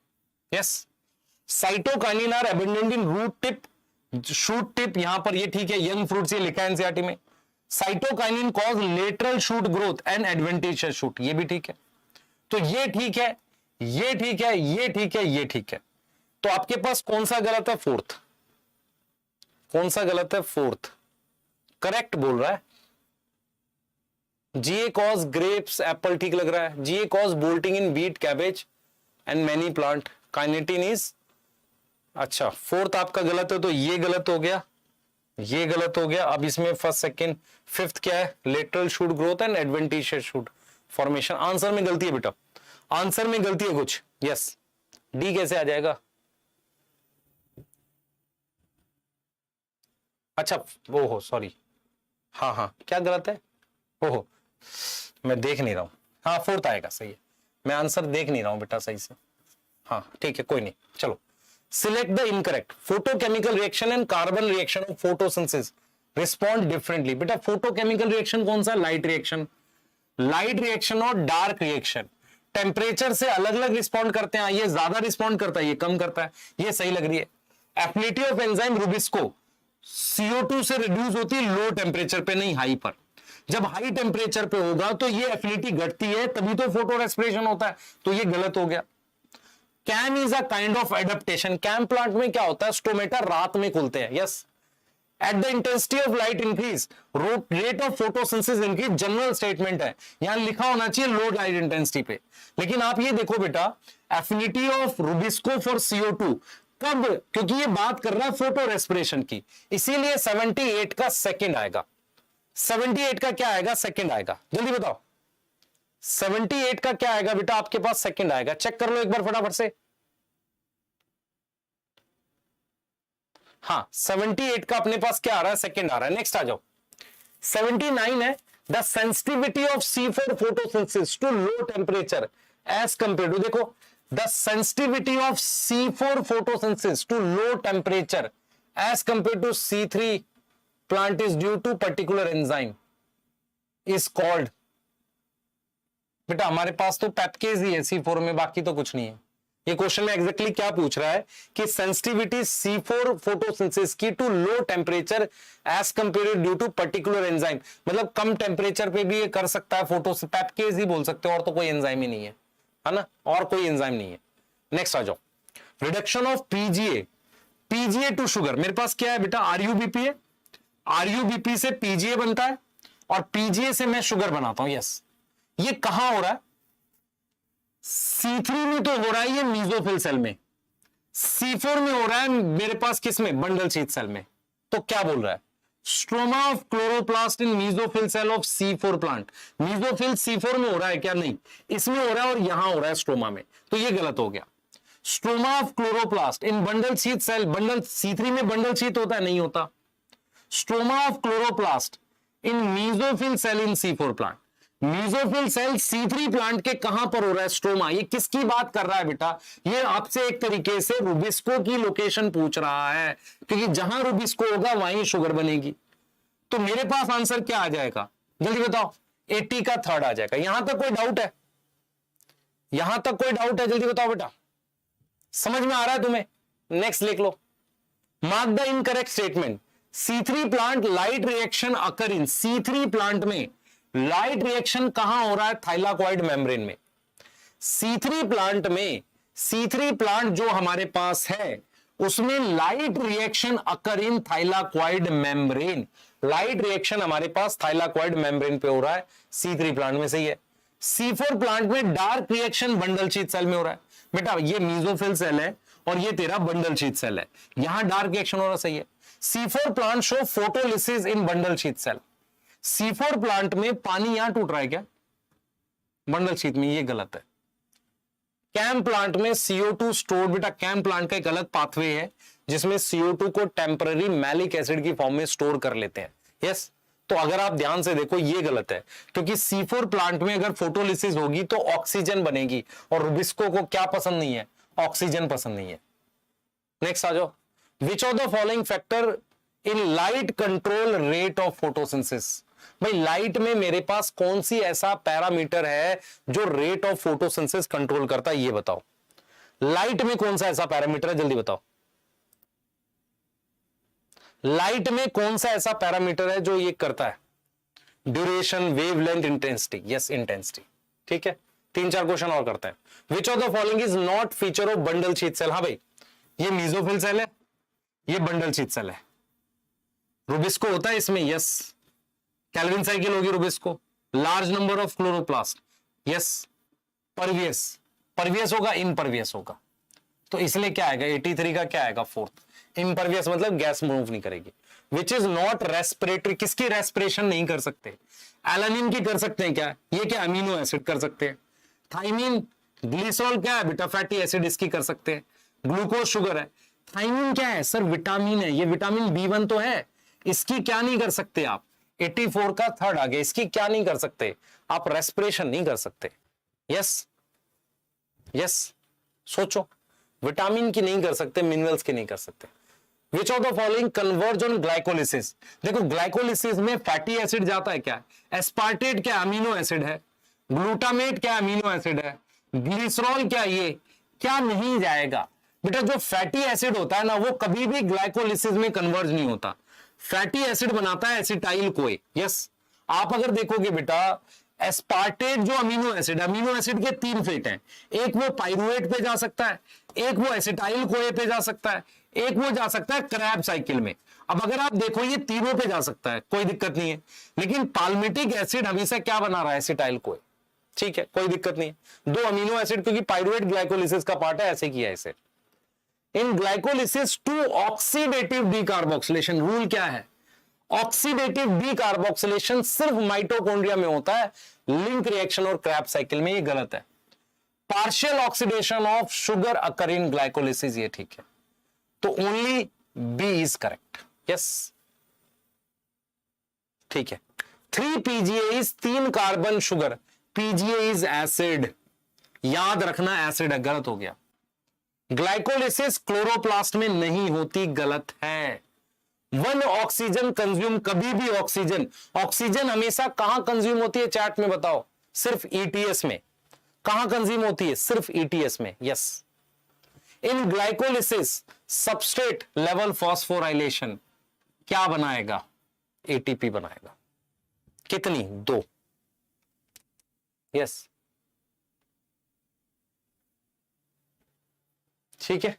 Yes, cytokinin are abundant in root tip, shoot tip, यहां पर ये ठीक है। यंग फ्रूट्स ये लिखा है एनसीईआरटी में। Cytokinin cause lateral shoot growth and adventitious shoot, ये भी ठीक है। तो ये ठीक है, ये ठीक है, ये ठीक है, ये ठीक है। तो आपके पास कौन सा गलत है? फोर्थ। कौन सा गलत है? फोर्थ। करेक्ट बोल रहा है। जीए कॉज ग्रेप्स एप्पल ठीक लग रहा है। GA cause bolting in beet cabbage and many plant, kinetin is, अच्छा फोर्थ आपका गलत है, तो ये गलत हो गया, ये गलत हो गया। अब इसमें फर्स्ट सेकंड फिफ्थ क्या है? Lateral shoot growth and adventitious shoot formation. Answer में गलती है बेटा, आंसर में गलती है कुछ। यस, डी कैसे आ जाएगा? अच्छा ओहो सॉरी, हाँ हाँ क्या गलत है? ओहो मैं देख नहीं रहा हूं। हाँ फोर्थ आएगा, सही है, मैं आंसर देख नहीं रहा हूं बेटा सही से। हाँ ठीक है कोई नहीं, चलो। Select the incorrect. Photochemical reaction and carbon reaction of photosynthesis respond differently. बेटा फोटोकेमिकल रिएक्शन कौन सा? Light reaction. लाइट रिएक्शन और डार्क रिएक्शन टेम्परेचर से अलग अलग रिस्पॉन्ड करते हैं। ये ज्यादा रिस्पॉन्ड करता है, ये कम करता है, ये सही लग रही है। Affinity of enzyme Rubisco CO2 से रिड्यूस होती है लो टेम्परेचर पे, नहीं हाई पर। जब हाई टेम्परेचर पे होगा तो ये एफिनिटी घटती है, तभी तो फोटो रेस्पिरेशन होता है, तो ये गलत हो गया। CAM is a kind of adaptation. CAM plant में क्या होता है? स्टोमेटा रात में खुलते हैं। Yes, at the intensity of light increase rate of photosynthesis increase, general statement है, यहां लिखा होना चाहिए लो लाइट इंटेंसिटी पे। लेकिन आप ये देखो बेटा, affinity of Rubisco for CO2 कब? क्योंकि ये बात कर रहा है फोटो रेस्पिरेशन की, इसीलिए 78 का सेकंड आएगा। 78 का क्या आएगा? सेकंड आएगा। जल्दी बताओ 78 का क्या आएगा बेटा? आपके पास सेकंड आएगा, चेक कर लो एक बार फटाफट से। हाँ 78 का अपने पास क्या आ रहा है? सेकंड आ रहा है। नेक्स्ट आ जाओ, 79 है, the sensitivity of C4 photosynthesis to low temperature as compare to, देखो the sensitivity of C4 photosynthesis to low temperature as compare to C3 plant is due to particular enzyme is called. बेटा हमारे पास तो पैपकेज ही है C4 में, बाकी तो कुछ नहीं है। ये क्वेश्चन में एग्जैक्टली क्या पूछ रहा है कि सेंसिटिविटी C4 फोटोसिंथेसिस की to low temperature as compare due to particular enzyme, मतलब कम टेम्परेचर पे भी ये कर सकता है फोटो, पैपकेज ही बोल सकते हो, और तो कोई एंजाइम ही नहीं है ना, और कोई एंजाइम नहीं है। नेक्स्ट आ जाओ, reduction of PGA to sugar. मेरे पास क्या है बेटा? RUBP है, RUBP से PGA बनता है, और PGA से मैं शुगर बनाता हूं। यस, ये कहां हो रहा है? C3 में तो हो रहा है ये मीजोफिल सेल में, C4 में हो रहा है मेरे पास किस में? बंडल शीथ सेल में। तो क्या बोल रहा है? Stroma of chloroplast in mesophyll cell of C4 plant. Mesophyll C4 में हो रहा है क्या? नहीं, इसमें हो रहा है और यहां हो रहा है स्ट्रोमा में, तो ये गलत हो गया। Stroma of chloroplast in bundle sheath cell, bundle C3 में बंडल शीथ होता है? नहीं होता। Stroma of chloroplast in mesophyll cell in C4 plant. Mesophyll cell C3 plant के कहां पर हो रहा है? स्ट्रोमा। ये किसकी बात कर रहा है बेटा? ये आपसे एक तरीके से रुबिस्को की लोकेशन पूछ रहा है, क्योंकि जहां रुबिस्को होगा वहीं शुगर बनेगी। तो मेरे पास आंसर क्या आ जाएगा? जल्दी बताओ। 80 का थर्ड आ जाएगा। यहां तक कोई डाउट है? यहां तक कोई डाउट है? जल्दी बताओ बेटा, समझ में आ रहा है तुम्हें? नेक्स्ट लिख लो, mark the incorrect statement. C3 plant light reaction occur in. C3 plant में लाइट रिएक्शन कहां हो रहा है? थाइलाकॉइड मेम्ब्रेन में। C3 प्लांट में, C3 प्लांट जो हमारे पास है उसमें लाइट रिएक्शन अकर इन थाइलाकॉइड मेम्ब्रेन। लाइट रिएक्शन हमारे पास थाइलाकॉइड मेम्ब्रेन पे हो रहा है C3 प्लांट में, सही है। C4 प्लांट में dark reaction bundle sheath cell में हो रहा है। बेटा ये मीजोफिल सेल है और ये तेरा बंडल शीथ सेल है, यहां डार्क रिएक्शन हो रहा, सही है। C4 plant show photolysis in bundle sheath cell. C4 plant में पानी यहां टूट रहा है क्या? बंडल शीथ में, ये गलत है। कैम प्लांट में CO2 स्टोर। बेटा कैम प्लांट का एक अलग पाथवे है जिसमें CO2 को टेम्पररी मैलिक एसिड की फॉर्म में स्टोर कर लेते हैं। यस, तो अगर आप ध्यान से देखो ये गलत है, क्योंकि C4 प्लांट में अगर फोटोलिसिस होगी तो ऑक्सीजन बनेगी, और रुबिस्को को क्या पसंद नहीं है? ऑक्सीजन पसंद नहीं है। नेक्स्ट आ जाओ, which of the following factor in light control rate of photosynthesis. भाई लाइट में मेरे पास कौन सी ऐसा पैरामीटर है जो रेट ऑफ फोटोसिंथेसिस कंट्रोल करता है? ये बताओ, लाइट में कौन सा ऐसा पैरामीटर है? जल्दी बताओ, लाइट में कौन सा ऐसा पैरामीटर है जो ये करता है? Duration, wavelength, intensity. Yes, intensity. ठीक है, 3-4 क्वेश्चन और करते हैं। Which of the following is not feature of bundle sheath cell? हाँ भाई, ये मीजोफिल सेल है, ये बंडल शीथ सेल है। रूबिस्को होता है इसमें? यस। कैल्विन साइकिल होगी rubisco. Large number of chloroplast? Yes. Pervious? Pervious होगा, इम्परवियस होगा। तो इसलिए क्या आएगा 83 का? क्या आएगा? फोर्थ। इम्परवियस मतलब गैस मूव नहीं करेगी। Which is not respiratory? किसकी रेस्पिरेशन नहीं कर सकते? एलानिन की कर सकते हैं क्या? ये क्या अमीनो एसिड कर सकते हैं। थाइमिन, ग्लिसरॉल क्या है बेटा? फैटी एसिड, इसकी कर सकते हैं। ग्लूकोज शुगर है। थाइमिन क्या है सर? विटामिन है। ये विटामिन B1 तो है, इसकी क्या नहीं कर सकते आप? 84 का थर्ड आ गया, इसकी क्या नहीं कर सकते आप? रेस्पिरेशन नहीं कर सकते। यस यस, सोचो, विटामिन की नहीं कर सकते, मिनरल्स की नहीं कर सकते। विच of the following converge on glycolysis? देखो, ग्लाइकोलिसिस में फैटी एसिड जाता है क्या? एस्पार्टेट क्या अमीनो एसिड है? ग्लूटामेट क्या अमीनो एसिड है? ग्लिसरॉल क्या? ये क्या नहीं जाएगा बेटा? जो फैटी एसिड होता है ना, वो कभी भी ग्लाइकोलिसिस में कन्वर्ज नहीं होता। फैटी एसिड बनाता है एसिटाइल कोए। यस, आप अगर देखोगे बेटा, एस्पार्टेट जो अमीनो एसिड के 3 फेट हैं। एक वो पाइरुवेट पे जा सकता है, एक वो एसिटाइल कोए पे जा सकता है, एक वो जा सकता है क्रैब साइकिल में। अब अगर आप देखो, ये तीनों पे जा सकता है, कोई दिक्कत नहीं है। लेकिन पाल्मिटिक एसिड हमेशा क्या बना रहा है? Acetyl CoA. ठीक है, कोई दिक्कत नहीं है। 2 अमीनो एसिड, क्योंकि पाइरुवेट ग्लाइकोलिसिस का पार्ट है, ऐसे किया इसे। In glycolysis to oxidative decarboxylation, rule क्या है? ऑक्सीडेटिव डीकार्बोक्सिलेशन सिर्फ माइटोकॉन्ड्रिया में होता है, लिंक रिएक्शन और क्रैब साइकिल में ये गलत है। Partial oxidation of sugar occur in glycolysis, ये ठीक है। तो only B is correct. Yes, ठीक है। 3 PGA is 3 carbon sugar, PGA is acid. याद रखना एसिड है, गलत हो गया। ग्लाइकोलिसिस क्लोरोप्लास्ट में नहीं होती, गलत है। 1 ऑक्सीजन कंज्यूम, कभी भी ऑक्सीजन हमेशा कहां कंज्यूम होती है? चैट में बताओ। सिर्फ ETS में। कहां कंज्यूम होती है? सिर्फ ETS में। Yes. In glycolysis substrate level phosphorylation क्या बनाएगा? ATP बनाएगा। कितनी? 2। यस, ठीक है।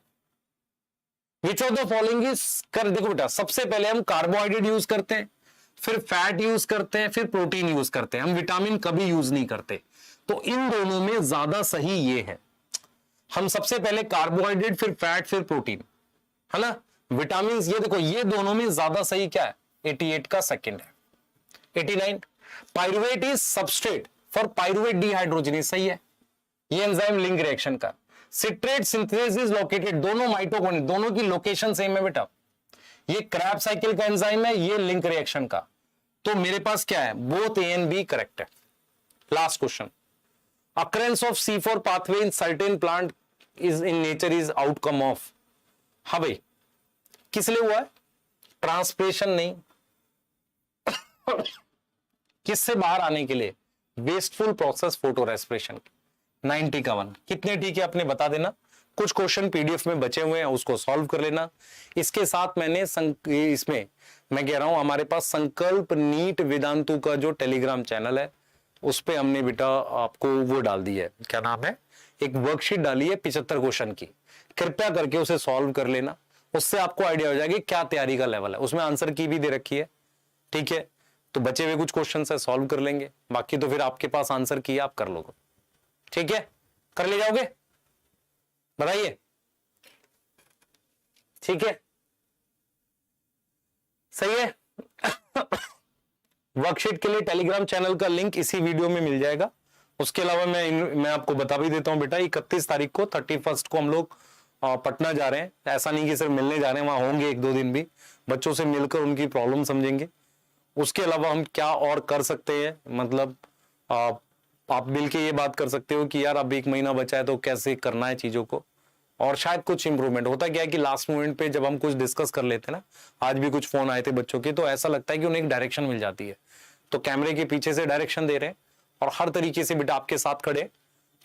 विच ऑफ द फॉलोइंग इज कर, देखो बेटा, सबसे पहले हम कार्बोहाइड्रेट यूज करते हैं, फिर फैट यूज करते हैं, फिर प्रोटीन यूज करते हैं। हम विटामिन कभी यूज नहीं करते। तो इन दोनों में ज्यादा सही ये है, हम सबसे पहले कार्बोहाइड्रेट, फिर फैट, फिर प्रोटीन, है ना। विटामिन, ये देखो, ये दोनों में ज्यादा सही क्या है? 88 का सेकंड है। 89 pyruvate is substrate for pyruvate dehydrogenase, सही है। ये एंजाइम लिंक रिएक्शन का। सिट्रेट सिंथेसिस इज लोकेटेड, दोनों माइटोकॉन्ड्रिया, दोनों की लोकेशन सेम है बेटा। ये क्रैब साइकिल का एंजाइम है, ये लिंक रिएक्शन का। तो मेरे पास क्या है? Both A and B correct है। Last question, occurrence of C4 pathway in certain plant is in nature is outcome of, हाँ भाई, किस लिए हुआ है? ट्रांसप्रेशन नहीं, किससे बाहर आने के लिए? Wasteful process photo respiration. 90 का 1। कितने ठीक है अपने बता देना। कुछ क्वेश्चन PDF में बचे हुए हैं, उसको सॉल्व कर लेना। इसके साथ मैंने इसमें मैं कह रहा हूं, हमारे पास संकल्प नीट वेदांतु का जो टेलीग्राम चैनल है, उस पे हमने बेटा आपको वो डाल दी है, क्या नाम है, एक वर्कशीट डाली है 75 क्वेश्चन की। कृपया करके उसे सॉल्व कर लेना, उससे आपको आइडिया हो जाएगी क्या तैयारी का लेवल है। उसमें आंसर की भी दे रखी है, ठीक है। तो बचे हुए कुछ क्वेश्चन है, सॉल्व कर लेंगे, बाकी तो फिर आपके पास आंसर की आप कर लोगे, ठीक है। कर ले जाओगे, बताइए, ठीक है, सही है। वर्कशीट के लिए टेलीग्राम चैनल का लिंक इसी वीडियो में मिल जाएगा। उसके अलावा मैं आपको बता भी देता हूं बेटा, 31 तारीख को 31 को हम लोग पटना जा रहे हैं। ऐसा नहीं कि सिर्फ मिलने जा रहे हैं, वहां होंगे 1-2 दिन भी, बच्चों से मिलकर उनकी प्रॉब्लम समझेंगे। उसके अलावा हम क्या और कर सकते हैं, मतलब आप मिलके ये बात कर सकते हो कि यार अब 1 महीना बचा है तो कैसे करना है चीजों को, और शायद कुछ इंप्रूवमेंट। होता क्या है कि लास्ट मोमेंट पे जब हम कुछ डिस्कस कर लेते हैं ना, आज भी कुछ फोन आए थे बच्चों के, तो ऐसा लगता है कि उन्हें एक डायरेक्शन मिल जाती है। तो कैमरे के पीछे से डायरेक्शन दे रहे हैं और हर तरीके से बेटा आपके साथ खड़े।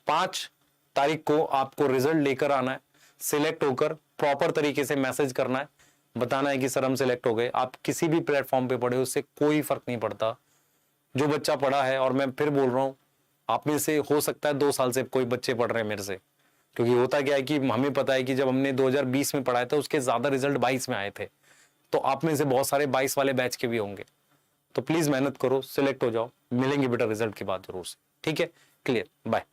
5 तारीख को आपको रिजल्ट लेकर आना है, सिलेक्ट होकर प्रॉपर तरीके से मैसेज करना है, बताना है कि सर हम सिलेक्ट हो गए। आप किसी भी प्लेटफॉर्म पे पढ़े, उससे कोई फर्क नहीं पड़ता। जो बच्चा पढ़ा है, और मैं फिर बोल रहा हूं, आप में से हो सकता है 2 साल से कोई बच्चे पढ़ रहे हैं मेरे से, क्योंकि होता क्या है कि हमें पता है कि जब हमने 2020 में पढ़ाया था उसके ज्यादा रिजल्ट 22 में आए थे, तो आप में से बहुत सारे 22 वाले बैच के भी होंगे। तो प्लीज मेहनत करो, सिलेक्ट हो जाओ, मिलेंगे बेटा रिजल्ट के बाद जरूर से। ठीक है, क्लियर, बाय।